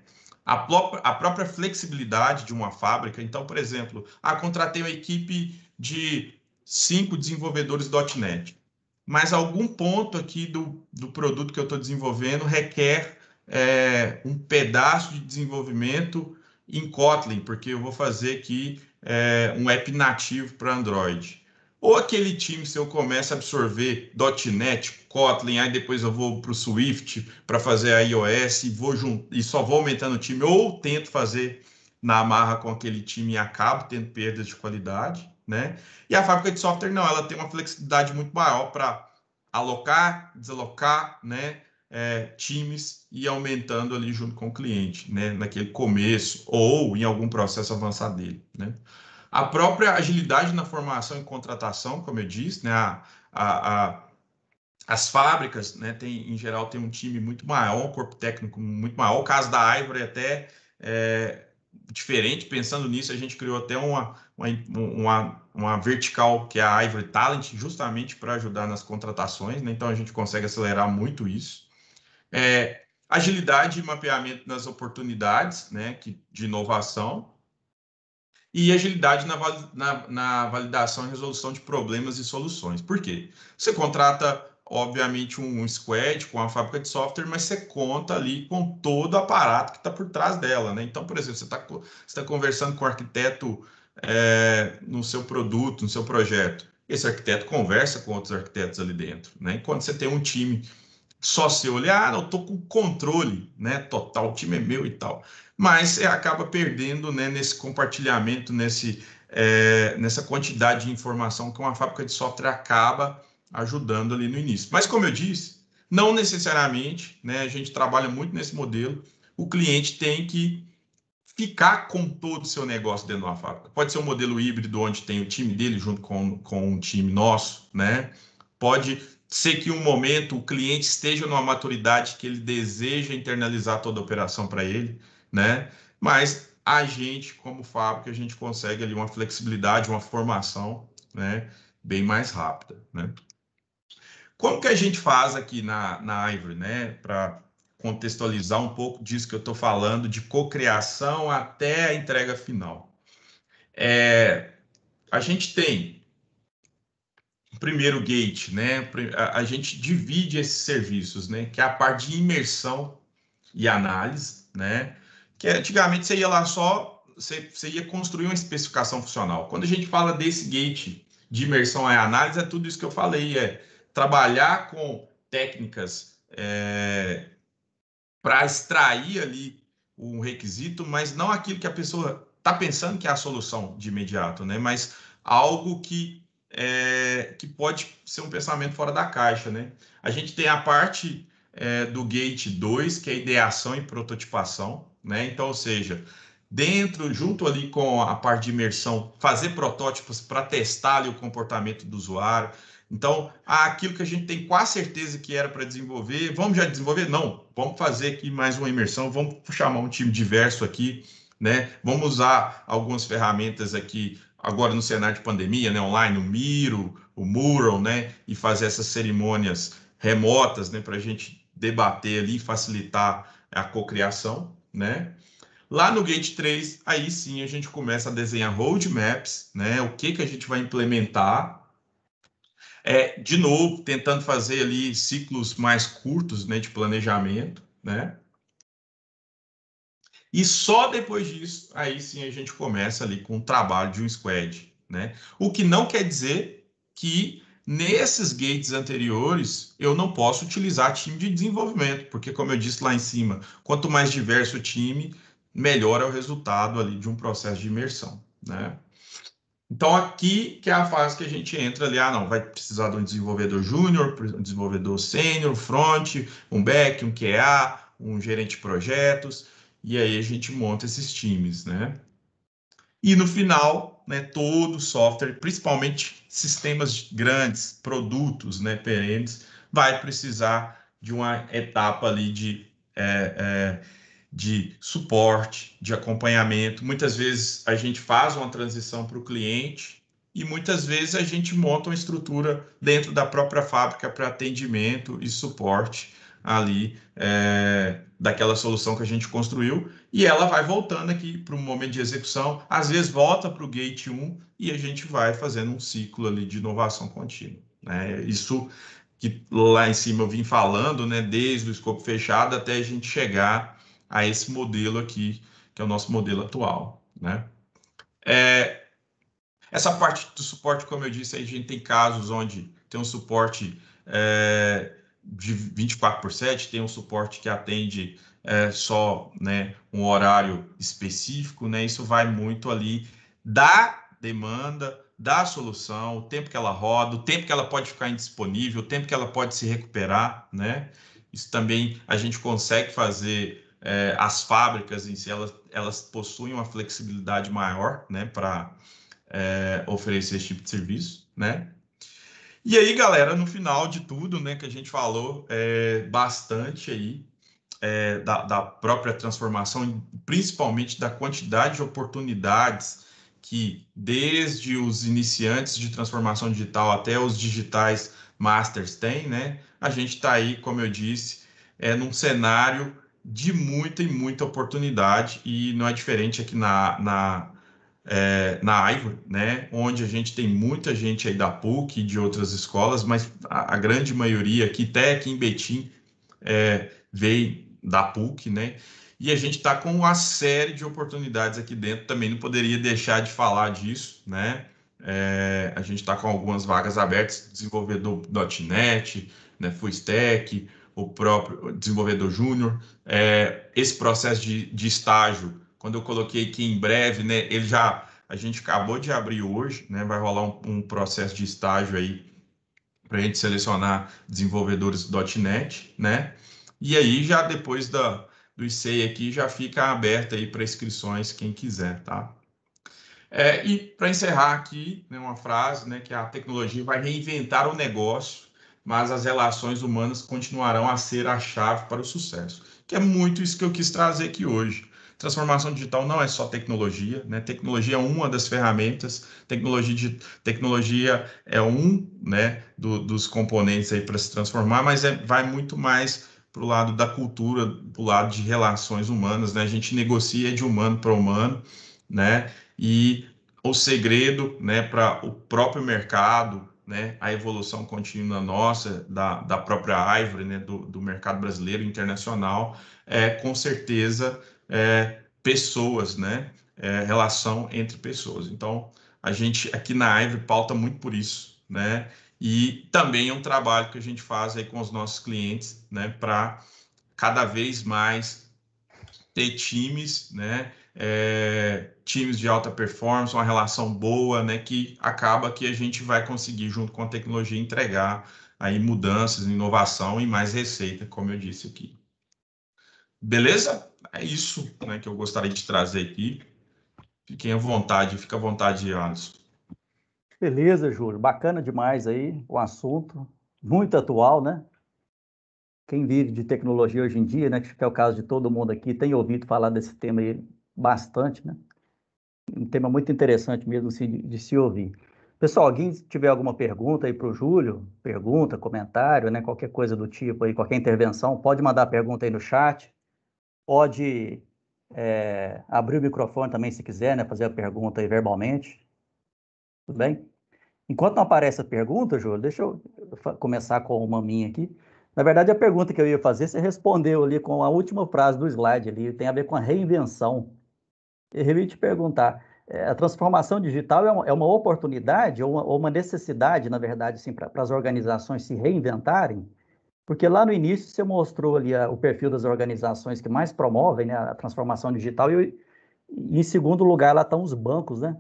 A própria flexibilidade de uma fábrica. Então, por exemplo, contratei uma equipe de 5 desenvolvedores .NET, mas algum ponto aqui do produto que eu estou desenvolvendo requer um pedaço de desenvolvimento em Kotlin, porque eu vou fazer aqui um app nativo para Android. Ou aquele time, se eu começo a absorver .NET, Kotlin, aí depois eu vou para o Swift para fazer a iOS e só vou aumentando o time, ou tento fazer na amarra com aquele time e acabo tendo perdas de qualidade, né? E a fábrica de software não, ela tem uma flexibilidade muito maior para alocar, desalocar, né? Times e aumentando ali junto com o cliente, né? Naquele começo ou em algum processo avançado dele, né? A própria agilidade na formação e contratação, como eu disse, né? As fábricas, né? Em geral, tem um time muito maior, um corpo técnico muito maior. O caso da Ivory até diferente. Pensando nisso, a gente criou até uma vertical, que é a Ivory Talent, justamente para ajudar nas contratações, né? Então, a gente consegue acelerar muito isso. Agilidade e mapeamento nas oportunidades, né, de inovação, e agilidade na validação e resolução de problemas e soluções. Por quê? Você contrata, obviamente, um squad com a fábrica de software, mas você conta ali com todo o aparato que está por trás dela, né? Então, por exemplo, você tá conversando com o arquiteto no seu produto, no seu projeto. Esse arquiteto conversa com outros arquitetos ali dentro, né? E quando você tem um time só se olhar, não, estou com controle, né, total, o time é meu e tal. Mas você acaba perdendo, né, nesse compartilhamento, nessa quantidade de informação que uma fábrica de software acaba ajudando ali no início. Mas, como eu disse, não necessariamente, né, a gente trabalha muito nesse modelo, o cliente tem que ficar com todo o seu negócio dentro de uma fábrica. Pode ser um modelo híbrido, onde tem o time dele junto com um time nosso, né? Pode ser que um momento o cliente esteja numa maturidade que ele deseja internalizar toda a operação para ele, né? Mas a gente, como fábrica, a gente consegue ali uma flexibilidade, uma formação, né, bem mais rápida, né? Como que a gente faz aqui na Ivory, né, para contextualizar um pouco disso que eu estou falando, de cocriação até a entrega final? A gente tem o primeiro gate, né? A gente divide esses serviços, né? Que é a parte de imersão e análise, né? Que antigamente você ia lá só, você ia construir uma especificação funcional. Quando a gente fala desse gate de imersão e análise, é tudo isso que eu falei, trabalhar com técnicas para extrair ali um requisito, mas não aquilo que a pessoa está pensando que é a solução de imediato, né? Mas algo que pode ser um pensamento fora da caixa, né? A gente tem a parte do Gate 2, que é ideação e prototipação, né? Então, ou seja, junto ali com a parte de imersão, fazer protótipos para testar ali o comportamento do usuário. Então, aquilo que a gente tem quase certeza que era para desenvolver, vamos já desenvolver? Não, vamos fazer aqui mais uma imersão, vamos chamar um time diverso aqui, né? Vamos usar algumas ferramentas aqui, agora no cenário de pandemia, né? Online, o Miro, o Mural, né? E fazer essas cerimônias remotas, né? Para a gente debater ali e facilitar a cocriação, né? Lá no Gate 3, aí sim a gente começa a desenhar roadmaps, né? O que a gente vai implementar, de novo, tentando fazer ali ciclos mais curtos, né, de planejamento, né? E só depois disso, aí sim a gente começa ali com o trabalho de um squad, né? O que não quer dizer que nesses gates anteriores eu não posso utilizar time de desenvolvimento, porque como eu disse lá em cima, quanto mais diverso o time, melhor é o resultado ali de um processo de imersão, né? Então, aqui que é a fase que a gente entra ali, não, vai precisar de um desenvolvedor júnior, um desenvolvedor sênior, front, um back, um QA, um gerente de projetos, e aí a gente monta esses times, né? E no final, né, todo software, principalmente sistemas grandes, produtos, né, perenes, vai precisar de uma etapa ali de suporte, de acompanhamento. Muitas vezes a gente faz uma transição para o cliente e muitas vezes a gente monta uma estrutura dentro da própria fábrica para atendimento e suporte ali daquela solução que a gente construiu, e ela vai voltando aqui para o momento de execução, às vezes volta para o Gate 1 e a gente vai fazendo um ciclo ali de inovação contínua, né? Isso que lá em cima eu vim falando, né, desde o escopo fechado até a gente chegar a esse modelo aqui, que é o nosso modelo atual, né? Essa parte do suporte, como eu disse, a gente tem casos onde tem um suporte de 24/7, tem um suporte que atende só, né, um horário específico, né? Isso vai muito ali da demanda, da solução, o tempo que ela roda, o tempo que ela pode ficar indisponível, o tempo que ela pode se recuperar, né? Isso também a gente consegue fazer. As fábricas em si, elas possuem uma flexibilidade maior, né, para oferecer esse tipo de serviço, né? E aí, galera, no final de tudo, né, que a gente falou bastante aí, da própria transformação, principalmente da quantidade de oportunidades que, desde os iniciantes de transformação digital até os digitais masters têm, né? A gente está aí, como eu disse, num cenário de muita e muita oportunidade, e não é diferente aqui na Ivory, né, onde a gente tem muita gente aí da PUC e de outras escolas, mas a grande maioria aqui, até aqui em Betim, veio da PUC, né, e a gente está com uma série de oportunidades aqui dentro, também não poderia deixar de falar disso, né, a gente está com algumas vagas abertas, desenvolvedor .NET, né, Full Stack, o próprio desenvolvedor júnior, esse processo de estágio, quando eu coloquei que em breve, né, a gente acabou de abrir hoje, né, vai rolar um processo de estágio aí para a gente selecionar desenvolvedores .NET, né, e aí já depois do ICEI aqui já fica aberto aí para inscrições quem quiser, tá? E para encerrar aqui, né, uma frase, né, que a tecnologia vai reinventar o negócio, mas as relações humanas continuarão a ser a chave para o sucesso. Que é muito isso que eu quis trazer aqui hoje. Transformação digital não é só tecnologia, né? Tecnologia é uma das ferramentas, tecnologia é um, né, dos componentes aí para se transformar, mas vai muito mais para o lado da cultura, para o lado de relações humanas, né? A gente negocia de humano para humano, né? E o segredo, né, para o próprio mercado, né, a evolução contínua nossa, da própria Ivory, né, do mercado brasileiro e internacional, com certeza, pessoas, né, relação entre pessoas. Então, a gente aqui na Ivory pauta muito por isso, né, e também é um trabalho que a gente faz aí com os nossos clientes, né, para cada vez mais ter times, né, times de alta performance, uma relação boa, né, que acaba que a gente vai conseguir, junto com a tecnologia, entregar aí mudanças, inovação e mais receita, como eu disse aqui. Beleza? É isso, né, que eu gostaria de trazer aqui. Fiquem à vontade, fica à vontade, Alisson. Beleza, Júlio. Bacana demais aí o assunto. Muito atual, né? Quem vive de tecnologia hoje em dia, né? Que é o caso de todo mundo aqui, tem ouvido falar desse tema aí bastante, né? Um tema muito interessante mesmo assim, de se ouvir. Pessoal, alguém tiver alguma pergunta aí para o Júlio, pergunta, comentário, né? Qualquer coisa do tipo aí, qualquer intervenção, pode mandar pergunta aí no chat. Pode abrir o microfone também se quiser, né? Fazer a pergunta aí verbalmente. Tudo bem? Enquanto não aparece a pergunta, Júlio, deixa eu começar com uma minha aqui. Na verdade, a pergunta que eu ia fazer, você respondeu ali com a última frase do slide ali, tem a ver com a reinvenção. Eu ia te perguntar, a transformação digital é uma oportunidade ou uma necessidade, na verdade, assim, para as organizações se reinventarem? Porque lá no início você mostrou ali o perfil das organizações que mais promovem, né, a transformação digital e em segundo lugar lá estão os bancos, né?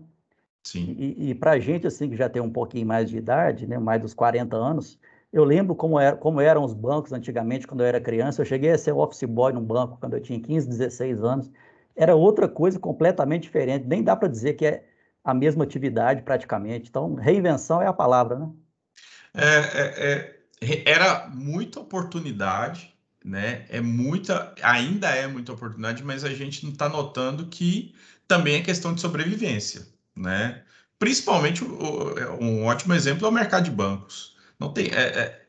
Sim. E para a gente, assim, que já tem um pouquinho mais de idade, né, mais dos 40 anos, eu lembro como eram os bancos antigamente, quando eu era criança. Eu cheguei a ser office boy num banco quando eu tinha 15, 16 anos. Era outra coisa completamente diferente. Nem dá para dizer que é a mesma atividade praticamente. Então, reinvenção é a palavra, né? Era muita oportunidade, né? Ainda é muita oportunidade, mas a gente não está notando que também é questão de sobrevivência, né? Principalmente um ótimo exemplo é o mercado de bancos. Não tem,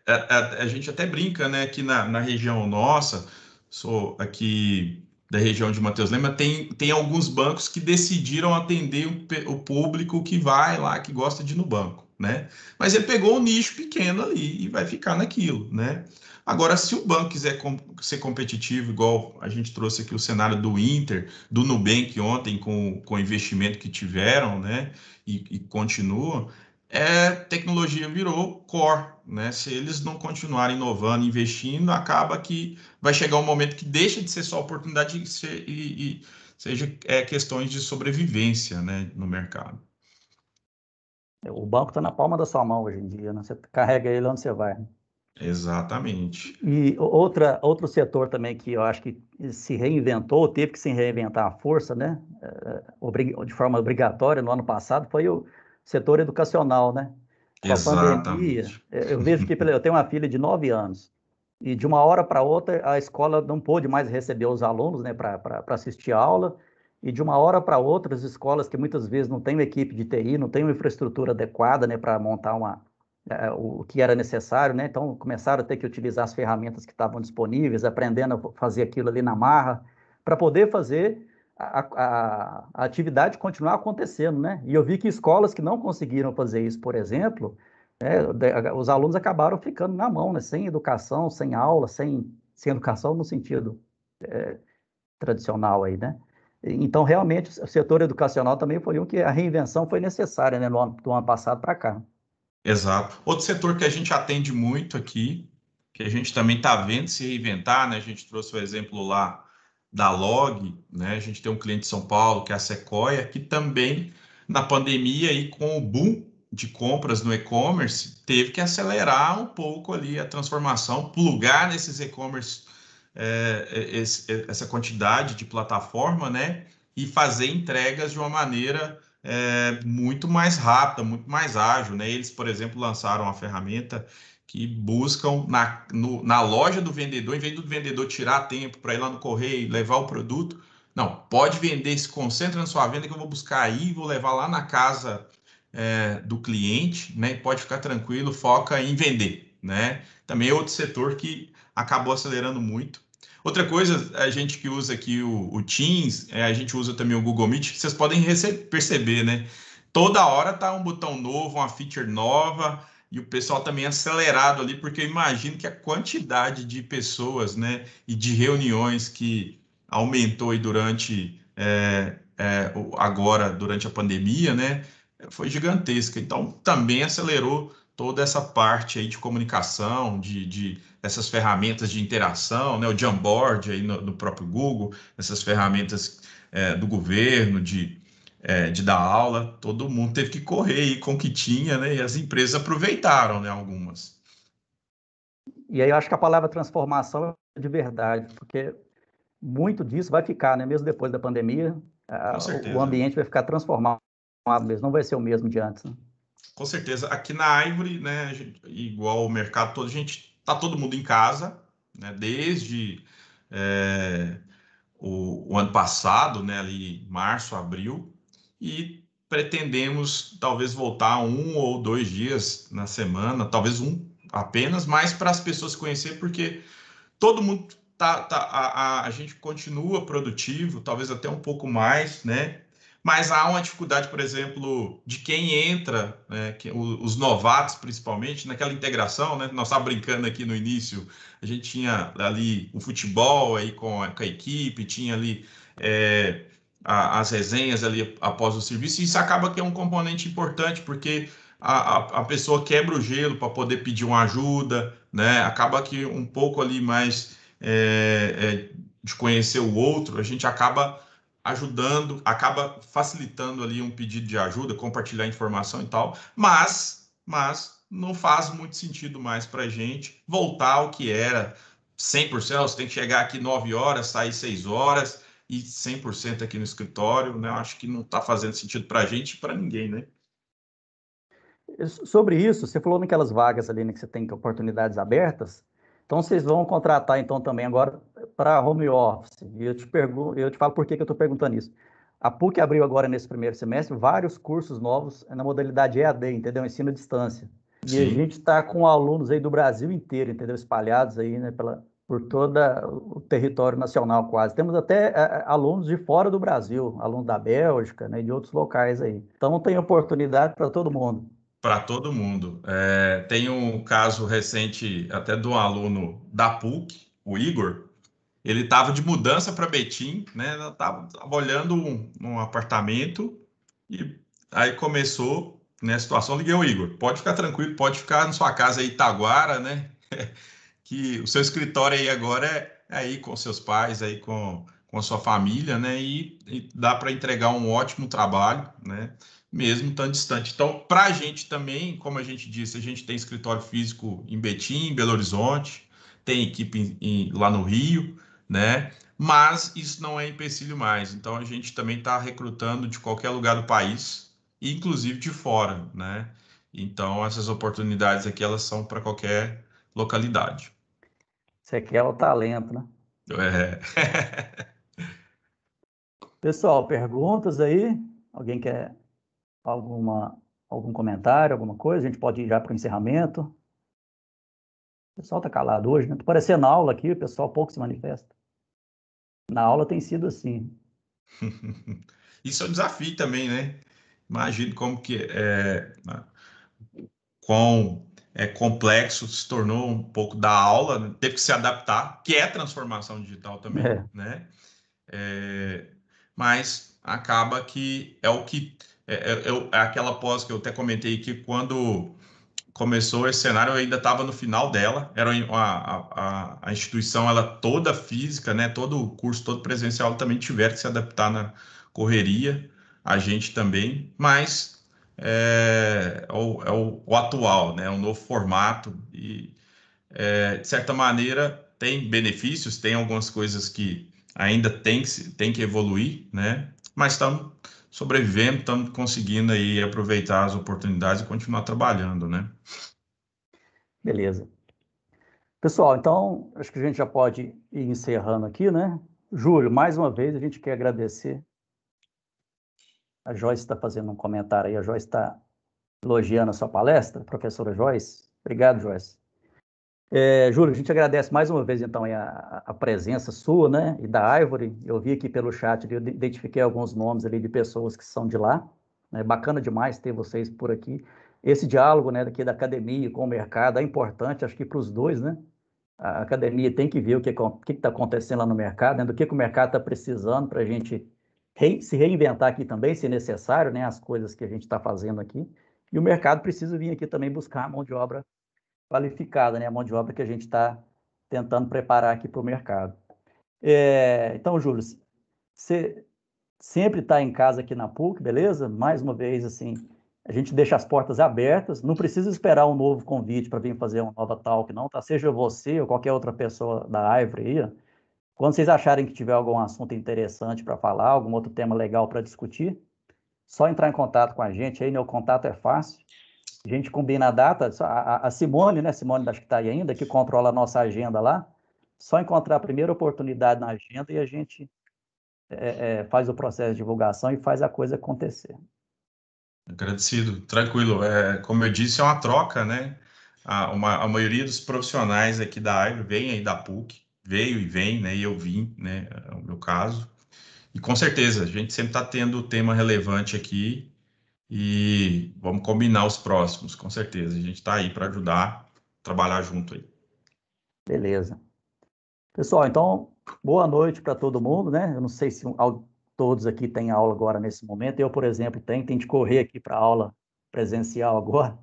a gente até brinca, né? Aqui na região nossa, sou aqui da região de Mateus Lema, tem alguns bancos que decidiram atender o público que vai lá, que gosta de ir no banco, né? Mas ele pegou um nicho pequeno ali e vai ficar naquilo, né? Agora, se o banco quiser ser competitivo, igual a gente trouxe aqui o cenário do Inter, do Nubank ontem, com o investimento que tiveram, né? E continua, tecnologia virou core, né? Se eles não continuarem inovando, investindo, acaba que vai chegar um momento que deixa de ser só oportunidade e seja questões de sobrevivência, né, no mercado. O banco está na palma da sua mão hoje em dia, né? Você carrega ele onde você vai. Exatamente. E outro setor também que eu acho que se reinventou, teve que se reinventar à força, né? De forma obrigatória no ano passado, foi o setor educacional, né? Com a pandemia, Exatamente. eu vejo que eu tenho uma filha de 9 anos. E de uma hora para outra, a escola não pôde mais receber os alunos, né, para assistir a aula. E de uma hora para outra, as escolas que muitas vezes não têm uma equipe de TI, não têm uma infraestrutura adequada, né, para montar o que era necessário, né? Então começaram a ter que utilizar as ferramentas que estavam disponíveis, aprendendo a fazer aquilo ali na marra, para poder fazer a atividade continuar acontecendo, né? E eu vi que escolas que não conseguiram fazer isso, por exemplo, os alunos acabaram ficando na mão, né? Sem educação, sem aula, sem educação no sentido tradicional aí, né? Então, realmente, o setor educacional também foi um que a reinvenção foi necessária, né, do ano passado para cá. Exato. Outro setor que a gente atende muito aqui, que a gente também está vendo se reinventar, né? A gente trouxe o exemplo lá da Log, né? A gente tem um cliente de São Paulo, que é a Sequoia, que também, na pandemia e com o boom de compras no e-commerce, teve que acelerar um pouco ali a transformação, plugar nesses e-commerce essa quantidade de plataforma, né? E fazer entregas de uma maneira muito mais rápida, muito mais ágil, né? Eles, por exemplo, lançaram uma ferramenta que buscam na loja do vendedor, em vez do vendedor tirar tempo para ir lá no correio, levar o produto, não, pode vender, se concentra na sua venda que eu vou buscar aí, vou levar lá na casa do cliente, né? E pode ficar tranquilo, foca em vender, né? Também é outro setor que acabou acelerando muito. Outra coisa, a gente que usa aqui o Teams, a gente usa também o Google Meet, vocês podem perceber, né? Toda hora tá um botão novo, uma feature nova, e o pessoal também acelerado ali, porque eu imagino que a quantidade de pessoas, né, e de reuniões que aumentou aí agora, durante a pandemia, né, foi gigantesca. Então, também acelerou toda essa parte aí de comunicação, de essas ferramentas de interação, né, o Jamboard aí no próprio Google, essas ferramentas do governo, de dar aula, todo mundo teve que correr aí com o que tinha, né, e as empresas aproveitaram, né, algumas. E aí eu acho que a palavra transformação é de verdade, porque muito disso vai ficar, né? Mesmo depois da pandemia, Com o certeza. ambiente vai ficar transformado mesmo, não vai ser o mesmo de antes, né? Com certeza. Aqui na Ivory, né, igual o mercado todo, a gente tá todo mundo em casa, né, desde o ano passado, né, ali março, abril, e pretendemos talvez voltar 1 ou 2 dias na semana, talvez um apenas, mais para as pessoas se conhecer, porque todo mundo a gente continua produtivo, talvez até um pouco mais, né? Mas há uma dificuldade, por exemplo, de quem entra, né, os novatos principalmente, naquela integração, né? Nós estávamos brincando aqui no início, a gente tinha ali o futebol aí com a equipe, tinha ali as resenhas ali após o serviço, e isso acaba que é um componente importante, porque a pessoa quebra o gelo para poder pedir uma ajuda, né? Acaba que um pouco ali mais de conhecer o outro, a gente acaba ajudando, acaba facilitando ali um pedido de ajuda, compartilhar informação e tal, mas não faz muito sentido mais para a gente voltar ao que era 100%, você tem que chegar aqui 9 horas, sair 6 horas e 100% aqui no escritório, né? Eu acho que não está fazendo sentido para a gente e para ninguém, né? Sobre isso, você falou naquelas vagas ali, né, que você tem oportunidades abertas. Então, vocês vão contratar, então, também agora para home office. E eu te falo por que que eu estou perguntando isso. A PUC abriu agora, nesse primeiro semestre, vários cursos novos na modalidade EAD, entendeu? Ensino à distância. E a Sim, gente está com alunos aí do Brasil inteiro, entendeu? Espalhados aí, né, por todo o território nacional quase. Temos até alunos de fora do Brasil, alunos da Bélgica, né, de outros locais aí. Então, tem oportunidade para todo mundo. para todo mundo. Tem um caso recente até de um aluno da PUC, o Igor. Ele estava de mudança para Betim, né? Estava olhando um apartamento e aí começou, né, a situação. Liguei o Igor. Pode ficar tranquilo, pode ficar na sua casa aí, Itaguara, né? Que o seu escritório aí agora é aí com seus pais, aí com a sua família, né? E dá para entregar um ótimo trabalho, né? Mesmo tão distante. Então, para a gente também, como a gente disse, a gente tem escritório físico em Betim, em Belo Horizonte, tem equipe lá no Rio, né? Mas isso não é empecilho mais. Então, a gente também está recrutando de qualquer lugar do país, inclusive de fora, né? Então, essas oportunidades aqui, elas são para qualquer localidade. Você quer o talento, né? É. Pessoal, perguntas aí? Alguém quer algum comentário, alguma coisa? A gente pode ir já para o encerramento. O pessoal está calado hoje, né? Tô parecendo aula aqui, o pessoal pouco se manifesta. Na aula tem sido assim. Isso é um desafio também, né? Imagino como que quão complexo se tornou um pouco da aula, né? Teve que se adaptar, que é transformação digital também, É, né? É, mas acaba que é o que é aquela pós que eu até comentei que quando começou esse cenário, eu ainda estava no final dela, era a instituição ela toda física, né? Todo o curso, todo presencial também tiveram que se adaptar na correria, a gente também, mas o atual, né? O novo formato e de certa maneira tem benefícios, tem algumas coisas que ainda tem que evoluir, né? Mas estamos sobrevivendo, estamos conseguindo aí aproveitar as oportunidades e continuar trabalhando, né? beleza. Pessoal, então, acho que a gente já pode ir encerrando aqui, né? Júlio, mais uma vez, a gente quer agradecer. A Joyce está fazendo um comentário aí, a Joyce está elogiando a sua palestra, professora Joyce. Obrigado, Joyce. Júlio, a gente agradece mais uma vez, então, a presença sua, né, e da Ivory. Eu vi aqui pelo chat, eu identifiquei alguns nomes ali de pessoas que são de lá. É bacana demais ter vocês por aqui. Esse diálogo, né, daqui da academia com o mercado é importante, acho que para os dois, né? A academia tem que ver o que está acontecendo lá no mercado, né, do que o mercado está precisando para a gente se reinventar aqui também, se necessário, né, as coisas que a gente está fazendo aqui. E o mercado precisa vir aqui também buscar a mão de obra qualificada, né? A mão de obra que a gente está tentando preparar aqui para o mercado. Então, Júlio, você sempre está em casa aqui na PUC, beleza? Mais uma vez, assim, a gente deixa as portas abertas, não precisa esperar um novo convite para vir fazer uma nova talk, não, tá? Seja você ou qualquer outra pessoa da Ivory aí, ó. Quando vocês acharem que tiver algum assunto interessante para falar, algum outro tema legal para discutir, só entrar em contato com a gente aí, meu contato é fácil. A gente combina a data, a Simone, né? Simone, acho que está aí ainda, que controla a nossa agenda lá. Só encontrar a primeira oportunidade na agenda e a gente faz o processo de divulgação e faz a coisa acontecer. Agradecido, tranquilo. Como eu disse, é uma troca, né? A maioria dos profissionais aqui da Ivor vem aí da PUC, veio e vem, né? E eu vim, né? É o meu caso. E com certeza, a gente sempre está tendo tema relevante aqui e vamos combinar os próximos, com certeza. A gente está aí para ajudar, trabalhar junto aí. Beleza. Pessoal, então, boa noite para todo mundo, né? Eu não sei se todos aqui têm aula agora nesse momento. Eu, por exemplo, tenho de correr aqui para a aula presencial agora.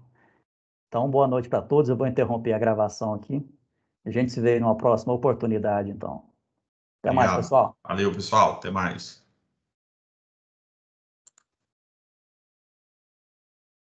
Então, boa noite para todos. Eu vou interromper a gravação aqui. A gente se vê numa próxima oportunidade, então. Até mais, Obrigado. pessoal. Valeu, pessoal. Até mais.